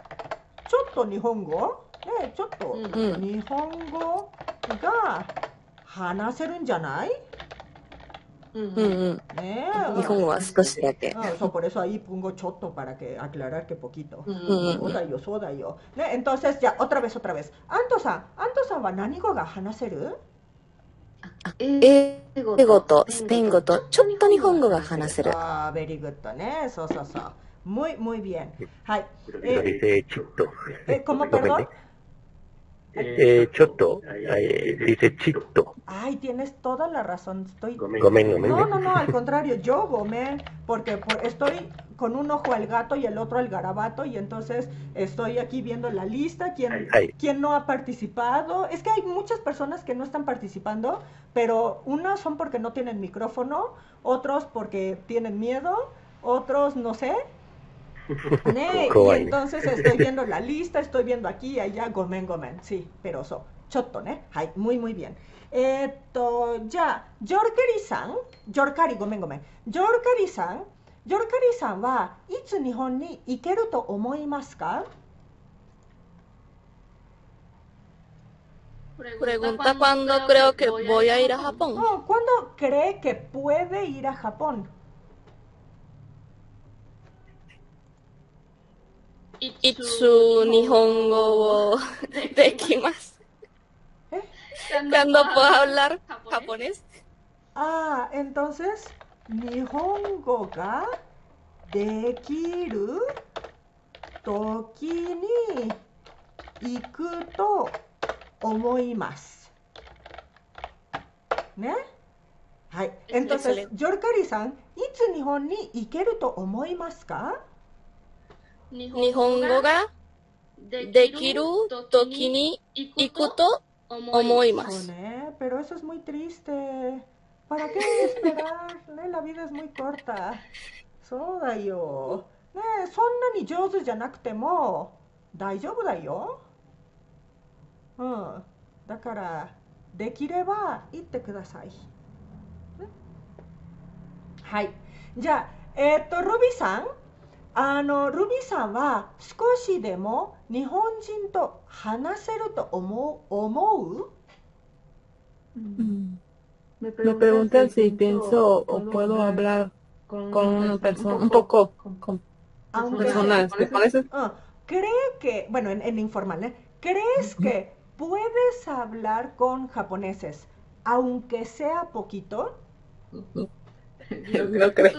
ちょっと日本語ね、ちょっと日本語が話せるんじゃない？日本語は少しだけ。por eso ahí pongo choto para que aclarar que poquito. そうだよ。ね、entonces ya otra vez. アントさんは何語が話せる？英語とスペイン語とちょっと日本語が話せる。very good ね。そう。muy bien. はい。¿Cómo, perdón? ちょっと、dice chito. Ay, tienes toda la razón. Gomen. No, al contrario, yo gomen, porque estoy con un ojo al gato y el otro al garabato, y entonces estoy aquí viendo la lista, quién no ha participado. Es que hay muchas personas que no están participando, pero unas son porque no tienen micrófono, otros porque tienen miedo, otros no sé. Y entonces estoy viendo la lista, estoy viendo aquí y allá, gomen, sí, pero chotto, ¿ne? Hai, muy bien. Ya, Yorkari-san, gomen. Yorkari-san wa, itsu Nihon ni ikeru to omoimasu ka? Pregunta cuándo creo que voy a ir a Japón. ¿Cuándo cree que puede ir a Japón? いつ日本語をできます。¿Cuándo puedo hablar japonés? Entonces, 日本語ができる時に行くと思います。ね？はい。Entonces, Yorkari-san, いつ日本に行けると思いますか？日本語ができる時に行くと思います。Pero eso es muy triste. ¿Para qué esperar? La vida es muy corta. そうだよ。そんなに上手じゃなくても大丈夫だよ。だからできれば行ってください。はい。じゃあ、ルビさん。ルビさんは少しでも日本人と話せると思う？ Me preguntan si pienso o puedo hablar con una persona, un poco con personas japonesas. ¿Cree que, bueno, en informal, ¿crees que puedes hablar con japoneses, aunque sea poquito? Yo no creo.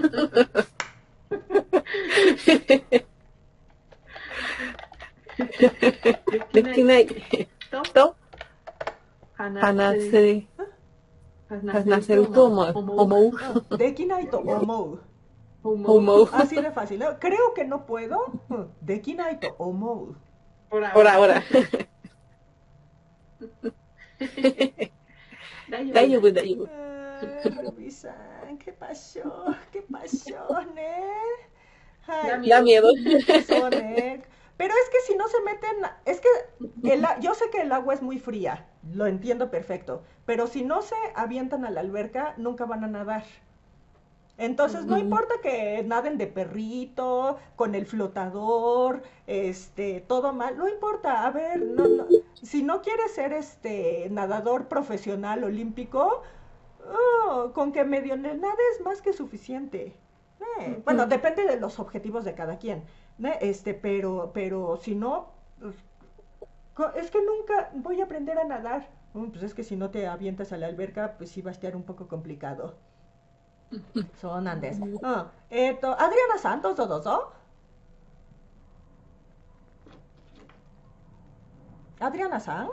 できないと話せると思う。できないと思う。Así de fácil. Creo que no puedo. できないと思う。ほら。大丈夫。Ruby san, ¿qué pasó? ¿Ne? Da miedo. Pero es que si no se meten, es que yo sé que el agua es muy fría, lo entiendo perfecto, pero si no se avientan a la alberca, nunca van a nadar. Entonces no importa que naden de perrito, con el flotador, todo mal, no importa. A ver, si no quieres ser nadador profesional olímpico, con que medio nades más que suficiente. Bueno, depende de los objetivos de cada quien. Pero si no, es que nunca voy a aprender a nadar. Pues es que si no te avientas a la alberca, pues sí va a estar un poco complicado. そうなんです。アドリアナさん、どうぞ。アドリアナさん。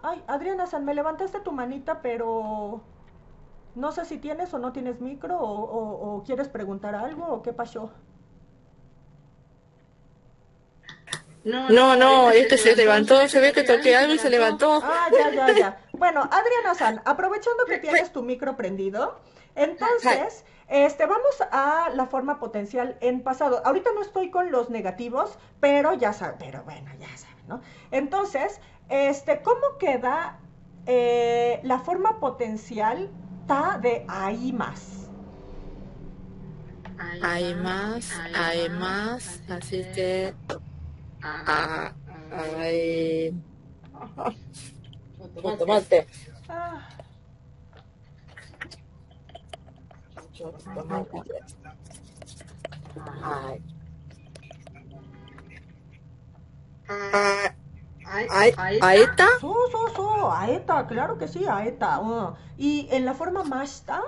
Ay, Adriana San, me levantaste tu manita, pero no sé si tienes o no tienes micro o quieres preguntar algo o qué pasó. No, se levantó, se ve que toqué algo y se levantó. Ya. Bueno, Adriana San, aprovechando que tienes tu micro prendido, Entonces, vamos a la forma potencial en pasado. Ahorita no estoy con los negativos, pero ya saben, ¿no? Entonces, ¿cómo queda la forma potencial ta de hay más? Hay más, así que hay... Tomate. ¿Aeta? Aeta, claro que sí, aeta. ¿Y en la forma mashita?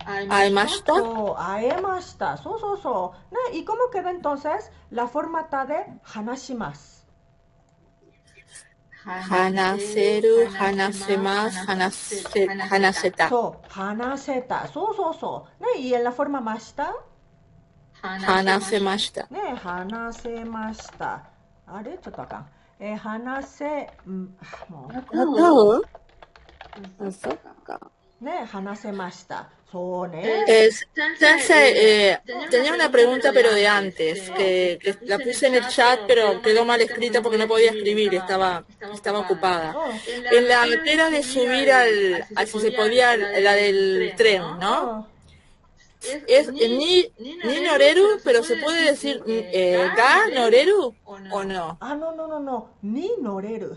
Aemashita. Aemashita, ¿Y cómo queda entonces la forma ta de hanashimasu? Hanaseru, hanasemasu, hanaseta. Hanaseta, ¿Y en la forma mashita? Hanasemashita. Hanasemashita. Hanasemashita. Tenía una pregunta pero de antes, que la puse en el chat pero quedó mal escrita porque no podía escribir, estaba ocupada. En la era de subir si se podía, la del tren, ¿no? Es ni noreru, pero se puede decir ga noreru o no. No, ni noreru.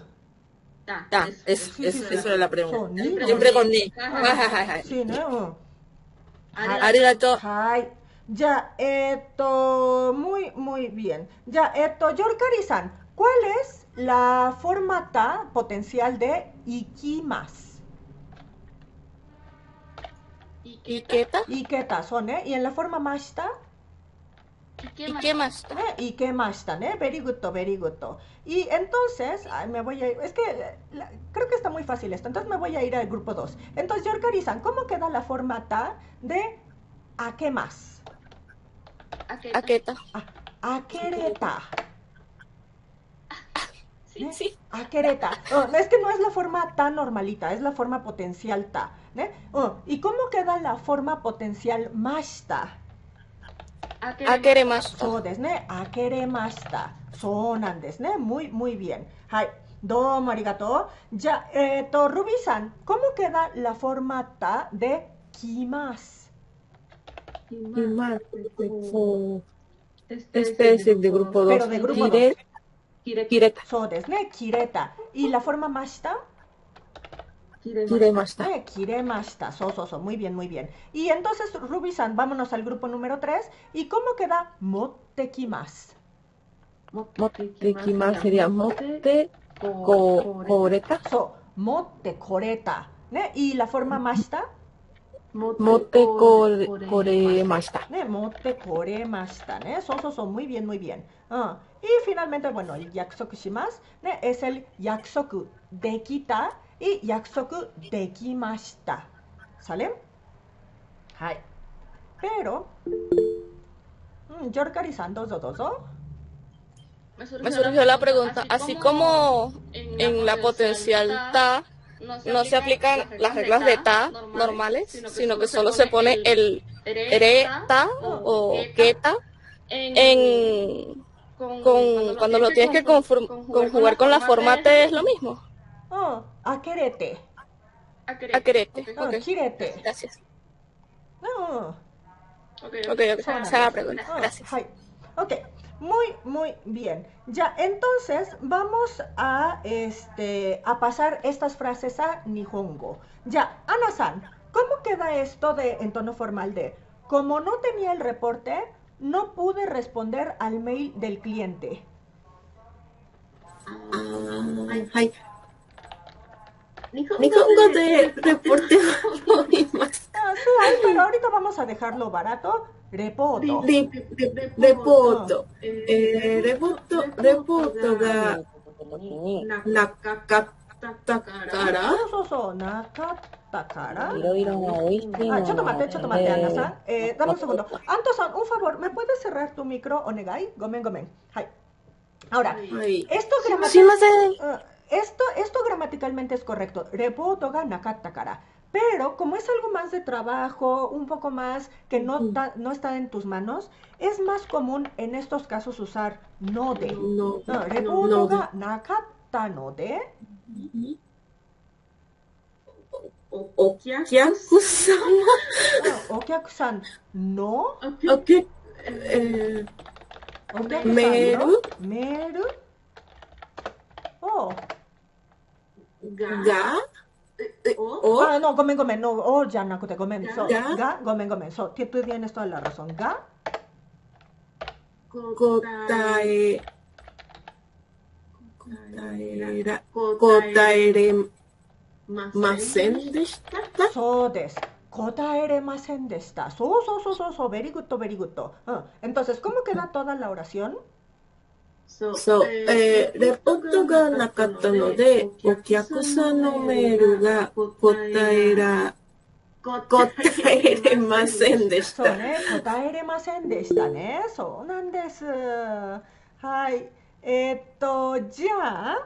Eso era la pregunta. Siempre con ni. Sí, ¿no? Arigato. Ya, muy bien. Ya, Yorkari-san, ¿cuál es la forma ta potencial de ikimasu? Iketa, ¿Y en la forma mashita? Ikemashita. Ikemashita, very good. Y entonces, me voy a ir, es que creo que está muy fácil esto, entonces me voy a ir al grupo 2. Entonces, Yorkari-san, ¿cómo queda la forma ta de akemasu? Aketa. Akereta. Sí. Akereta. Es que no es la forma ta normalita, es la forma potencial ta. ¿Y cómo queda la forma potencial mashita? Akeremashita. Akeremashita. Muy bien. Domo arigato. Ya, Ruby-san, ¿cómo queda la forma ta de kimasu? Este es el de grupo 2. Pero de grupo 2. Kireta. Kireta. ¿Y la forma mashita? Kiremashita. Kiremashita. Muy bien. Y entonces, Ruby-san, vámonos al grupo número 3. ¿Y cómo queda mottekimasu? Mottekimasu sería motte koreta. Motte koreta. ¿Y la forma mashita? Motte koremashita. Motte koremashita. Muy bien. Y finalmente, bueno, el yakusoku shimasu es el yakusoku dekita y yakusoku dekimashita. ¿Sale? Pero, Yorkari-san, dozo. Me surgió la pregunta, así como en la potencial ta no se aplican las reglas de ta normales, sino que solo se pone el re ta o keta cuando lo tienes que conjugar con la forma T, es lo mismo. Akerete. Akerete. Okay. Kirete. Gracias. Ok, esa es la pregunta. Gracias. Ok, muy bien. Ya, entonces vamos a pasar estas frases a Nihongo. Ya, Ana-san, ¿cómo queda esto en tono formal de como no tenía el reporte, no pude responder al mail del cliente? Nihongo de reporte pero ahorita vamos a dejarlo barato. Reporto. Reporto ga nakatta kara.ちょっと待って、Ana-san. Dame un segundo. Anto-san, un favor, ¿me puedes cerrar tu micro, onegai? Gomen. Ahora, esto gramaticalmente es correcto. Reporto ga nakatta kara. Pero como es algo más de trabajo, un poco más que no está en tus manos, es más común en estos casos usar no de. Reporto ga nakatta no de. Okyaku-san no. Meru. Ga. No, gomen, no, ya no te gomen. Ga, gomen. Tú tienes toda la razón. Ga. Kotaeremasen deshita. そうです。Kotaeremasen deshita. So, very good. Entonces, ¿cómo queda toda la oración? レポートがなかったので、お客さんのメールが答えれませんでした。そうね、答えれませんでしたね。そうなんです。はい。じゃあ、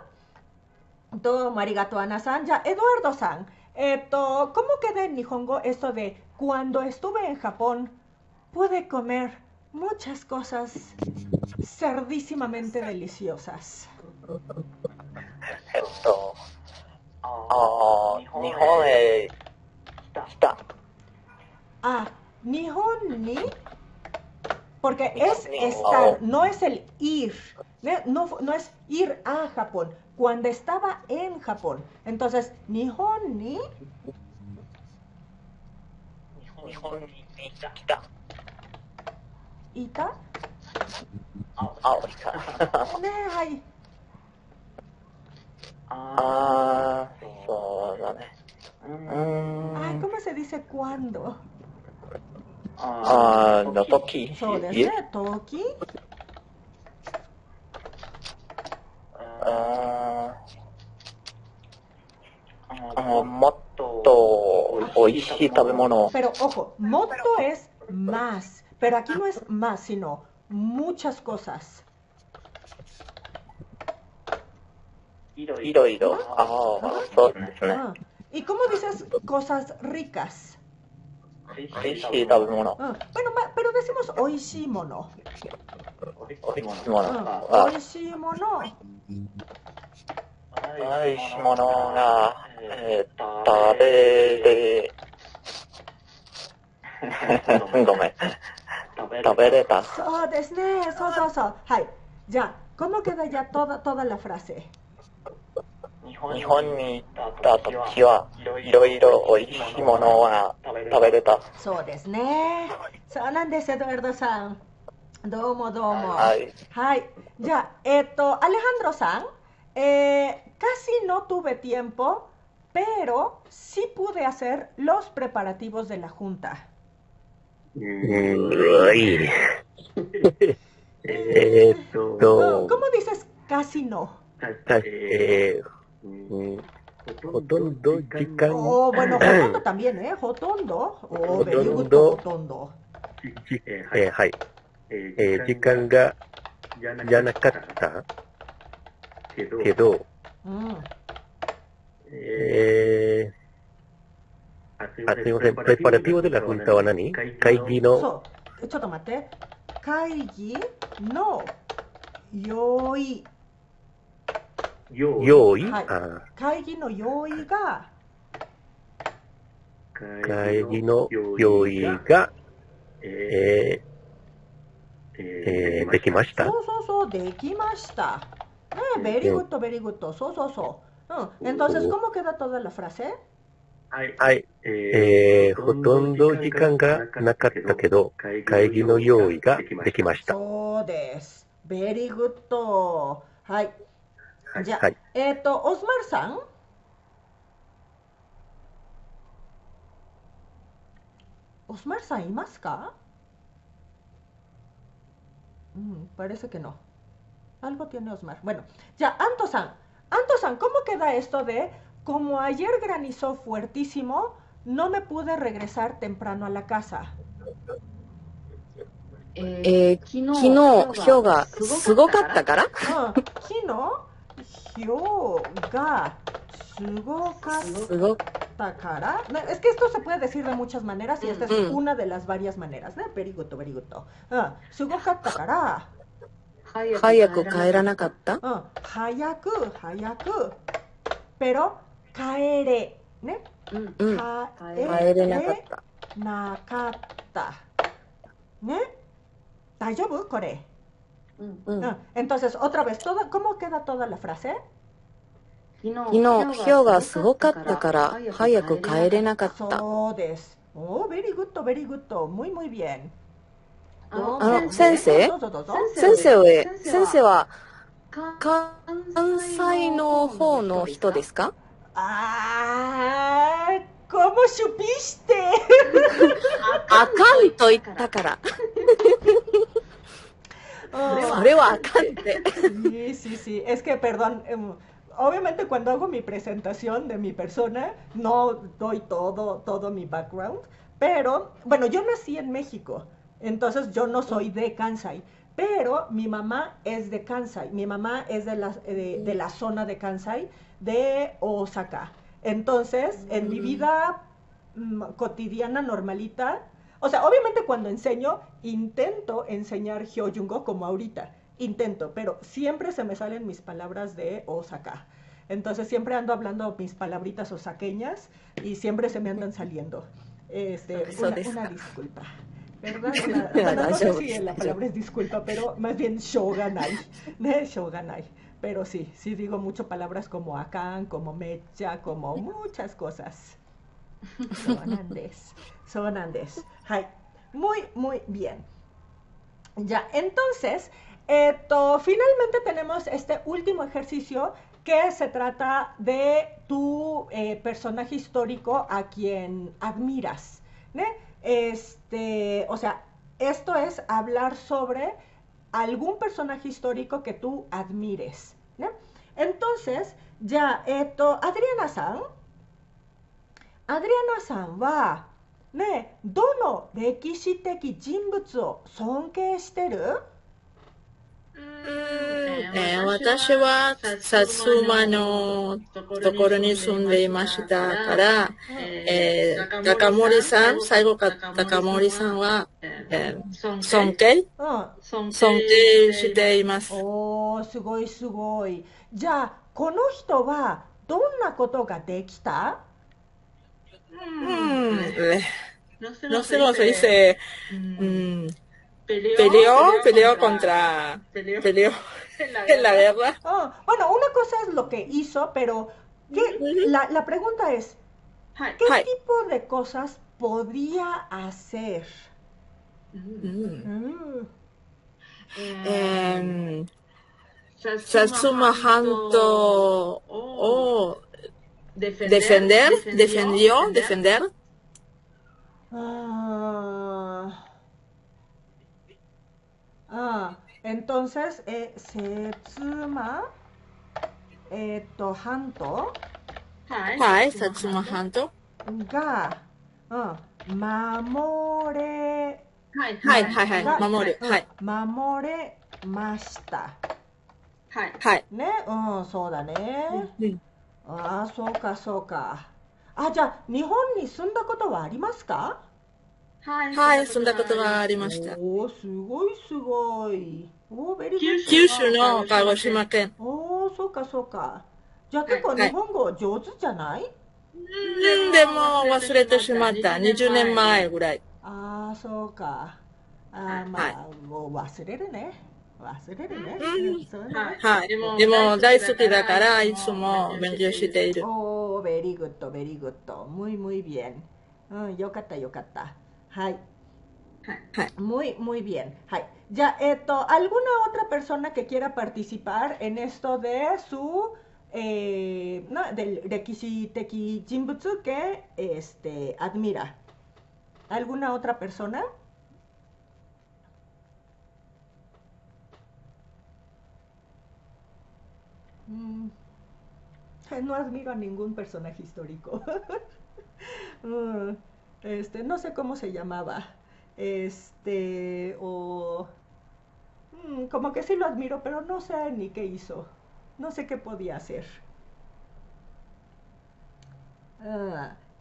どうもありがとう、Ana san. Ya, Eduardo san. ¿Cómo queda en Nihongo esto de cuando estuve en Japón pude comer muchas cosas cerdísimamente deliciosas? 日本へ来た。Nihon ni, porque es estar, no es el ir, no es ir a Japón, cuando estaba en Japón. Entonces, Nihon ni. Nihon ni kita. ¿Ita? ねえ、はい。そうだね。¿Cómo se dice cuándo? の時。そうですね、時。もっとおいしい食べ物。Pero ojo, motto es más, pero aquí no es más, sino muchas cosas. いろいろ。そうですね。¿Y cómo dices cosas ricas? おいしい食べ物。Bueno, pero decimos おいしいもの。おいしいもの。おいしいもの。おいしいものが食べれ。ごめん。食べれた。そうですね。そう。はい。じゃあ、¿cómo queda ya toda la frase? 日本に行った時はいろいろおいしいものが食べれた。そうですね。そうなんです、エドワルドさん。どうも。はい。じゃあ、Alejandro san, casi no tuve tiempo, pero sí pude hacer los preparativos de la junta. ¿Cómo dices casi no? ほとんど時間。bueno, ほとんど también, ¿eh? ほとんど。very good, ほとんど。はい。時間がじゃなかったけど、すいません、プレパラティブでla juntaは何？会議の。そう。ちょっと待って。会議の用意。はい、会議の用意ができました。そう、できました。very good. そう。entonces, ¿cómo queda toda la frase? はい。ほとんど時間がなかったけど、会議の用意ができました。そうです。very good. はい。じゃあ、オスマルさん。オスマルさんいますか？parece que no. Algo tiene Osmar. Bueno, ya, Anto san, ¿cómo queda esto de, como ayer granizó fuertísimo, no me pude regresar temprano a la casa? 昨日、ひょうがすごかったから？昨日ひょうがすごかっ takara. No, es que esto se puede decir de muchas maneras y esta es una de las varias maneras, ¿no? Very good, very good. Sugokatta kara. Hayaku kaeranakatta. Hayaku. Pero, kaere, ¿ne? Kaerenakatta. Nakatta. ¿Ne? ¿Daijoubu? Kore. Entonces, otra vez, ¿cómo queda toda la frase? 昨日、氷がすごかったから早く帰れなかった。そうです。very good, very good. Muy, muy bien. 先生は関西の方の人ですか？ ¿Cómo supiste? あかんと言ったから。それはあかんって。Sí. Es que, perdón, obviamente cuando hago mi presentación de mi persona, no doy todo mi background, pero, bueno, yo nací en México, entonces yo no soy de Kansai, pero mi mamá es de Kansai, mi mamá es de la zona de Kansai, de Osaka. Entonces, en mi vida cotidiana, normalita, o sea, obviamente cuando enseño, intento enseñar Hyojungo como ahorita, pero siempre se me salen mis palabras de Osaka. Entonces siempre ando hablando mis palabritas osaqueñas y siempre se me andan saliendo. Una disculpa. ¿Verdad? No sé si la palabra es disculpa, pero más bien shoganai. Shoganai. Pero sí digo mucho palabras como akan, como mecha, como muchas cosas. Sonandes. Muy, muy bien. Ya, entonces, finalmente tenemos este último ejercicio que se trata de tu personaje histórico a quien admiras, ¿no? O sea, esto es hablar sobre algún personaje histórico que tú admires, ¿no? Entonces, ya, Adriana-san wa, ね、どの歴史的人物を尊敬してる？私は薩摩のところに住んでいましたから、高森さん、最後か高森さんは、尊敬しています。おー、すごい。じゃあ、この人はどんなことができた？No sé cómo se dice. Peleó en la guerra. Bueno, una cosa es lo que hizo, pero la pregunta es, ¿qué tipo de cosas podría hacer? Satsuma Hanto defender. Entonces, Setsuma Hanto Satsuma Hanto が、守れました。ね、そうだね。そうか。じゃあ、日本に住んだことはありますか？住んだことはありました。すごい。九州の鹿児島県。そうか。じゃあ結構日本語上手じゃない？でも忘れてしまった。20年前ぐらい。そうか。もう忘れるね。でも大好きだからいつも勉強している。very good. Muy bien. よかった。はい。Muy bien. Ya, ¿alguna otra persona que quiera participar en esto de su del Rekishiteki Jinbutsu que admira? ¿Alguna otra persona? No admiro a ningún personaje histórico. No sé cómo se llamaba. Como que sí lo admiro, pero no sé ni qué hizo. No sé qué podía hacer.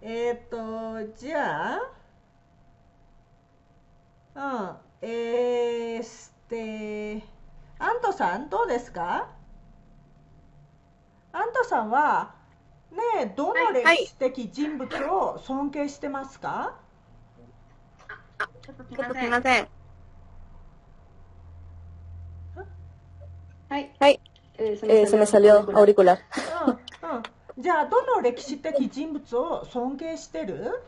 じゃあ、アントさんどうですか？アントさんはね、どの歴史的人物を尊敬してますか？ちょっとすいません。はい。Se me salió auricular. じゃあ、どの歴史的人物を尊敬してる？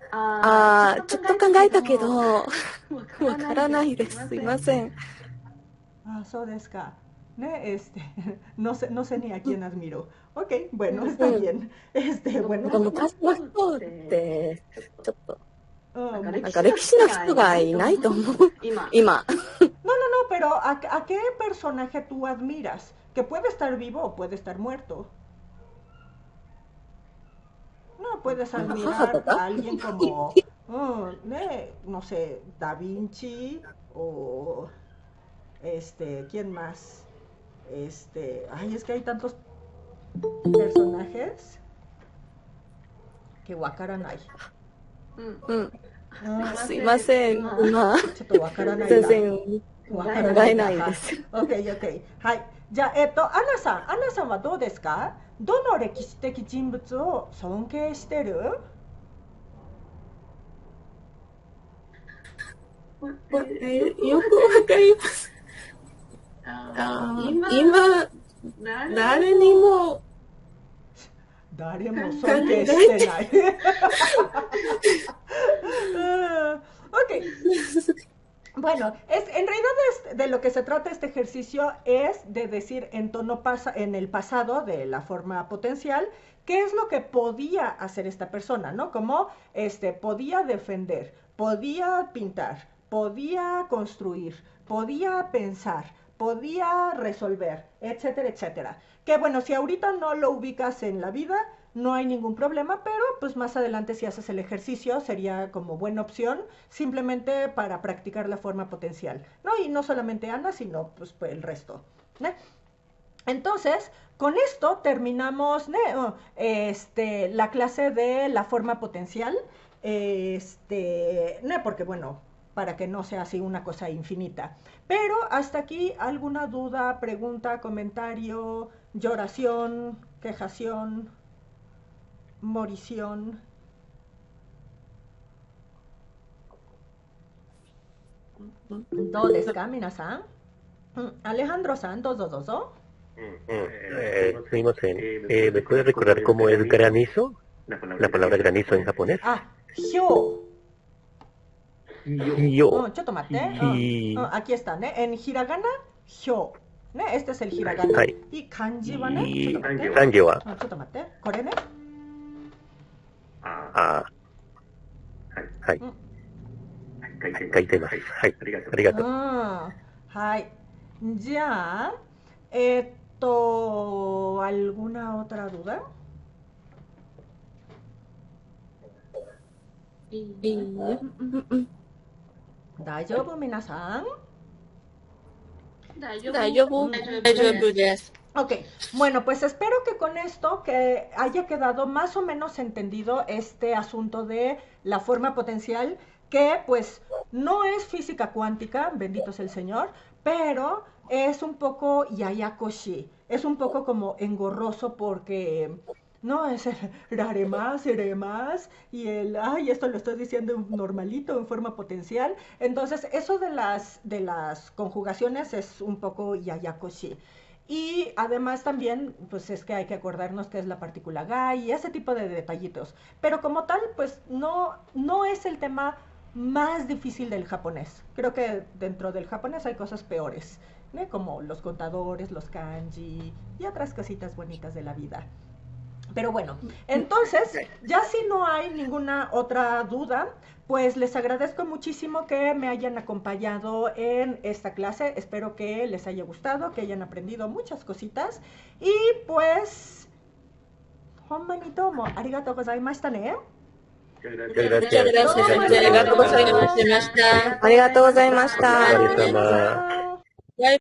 ちょっと考えたけど、わからないです。すいません。そうですか。ね, no sé ni a quién admiro. Ok, bueno, está bien. Bueno. 昔の人って、ちょっと、なんか歴史の人がいないと思う。今。No, pero ¿a qué personaje tú admiras? Que puede estar vivo o puede estar muerto. No, puedes admirar a alguien como, no sé, Da Vinci o, ¿quién más? Ay, es que hay tantos personajes que wakaranai. すいません。今、全然考えないです。OK。はい。じゃあ、アナさんはどうですか？どの歴史的人物を尊敬してる？よくわかります。今、誰も尊敬してない。Ok. Bueno, en realidad de lo que se trata este ejercicio es de decir en el pasado de la forma potencial qué es lo que podía hacer esta persona, ¿no? Como podía defender, podía pintar, podía construir, podía pensar, podía resolver, etcétera, etcétera. Que bueno, si ahorita no lo ubicas en la vida, no hay ningún problema, pero pues más adelante si haces el ejercicio sería como buena opción, simplemente para practicar la forma potencial, ¿no? Y no solamente Ana, sino pues el resto, ¿no? Entonces, con esto terminamos la clase de la forma potencial, ¿no? Porque bueno, para que no sea así una cosa infinita. Pero hasta aquí, ¿alguna duda, pregunta, comentario, lloración, quejación, morición? ¿Do desu ka, minasan? Alejandro-san, dozo. ¿Me puede recordar cómo es granizo? La palabra granizo en japonés. Hyō. Hyō. ちょっと待って。aquí está, ¿ne? En hiragana, hyō. ¿Ne? Este es el hiragana. Y kanji はね、ちょっと待って。漢字はちょっと待って。これね。はい。書いてます。はい。ありがとう。はい。じゃあ、¿alguna otra duda? 大丈夫皆さん？大丈夫です。Ok, bueno, pues espero que con esto que haya quedado más o menos entendido este asunto de la forma potencial, que pues no es física cuántica, bendito sea el Señor, pero es un poco yayakoshi, es un poco como engorroso porque no es el haré más, y esto lo estoy diciendo normalito, en forma potencial. Entonces, eso de las conjugaciones es un poco yayakoshi. Y además también, pues es que hay que acordarnos que es la partícula ga y ese tipo de detallitos. Pero como tal, pues no es el tema más difícil del japonés. Creo que dentro del japonés hay cosas peores, ¿no? Como los contadores, los kanji y otras cositas bonitas de la vida. Pero bueno, entonces, ya si no hay ninguna otra duda, pues les agradezco muchísimo que me hayan acompañado en esta clase. Espero que les haya gustado, que hayan aprendido muchas cositas. Y pues, honmani domo arigatou gozaimashita ne. Muchas gracias. Arigatou gozaimashita.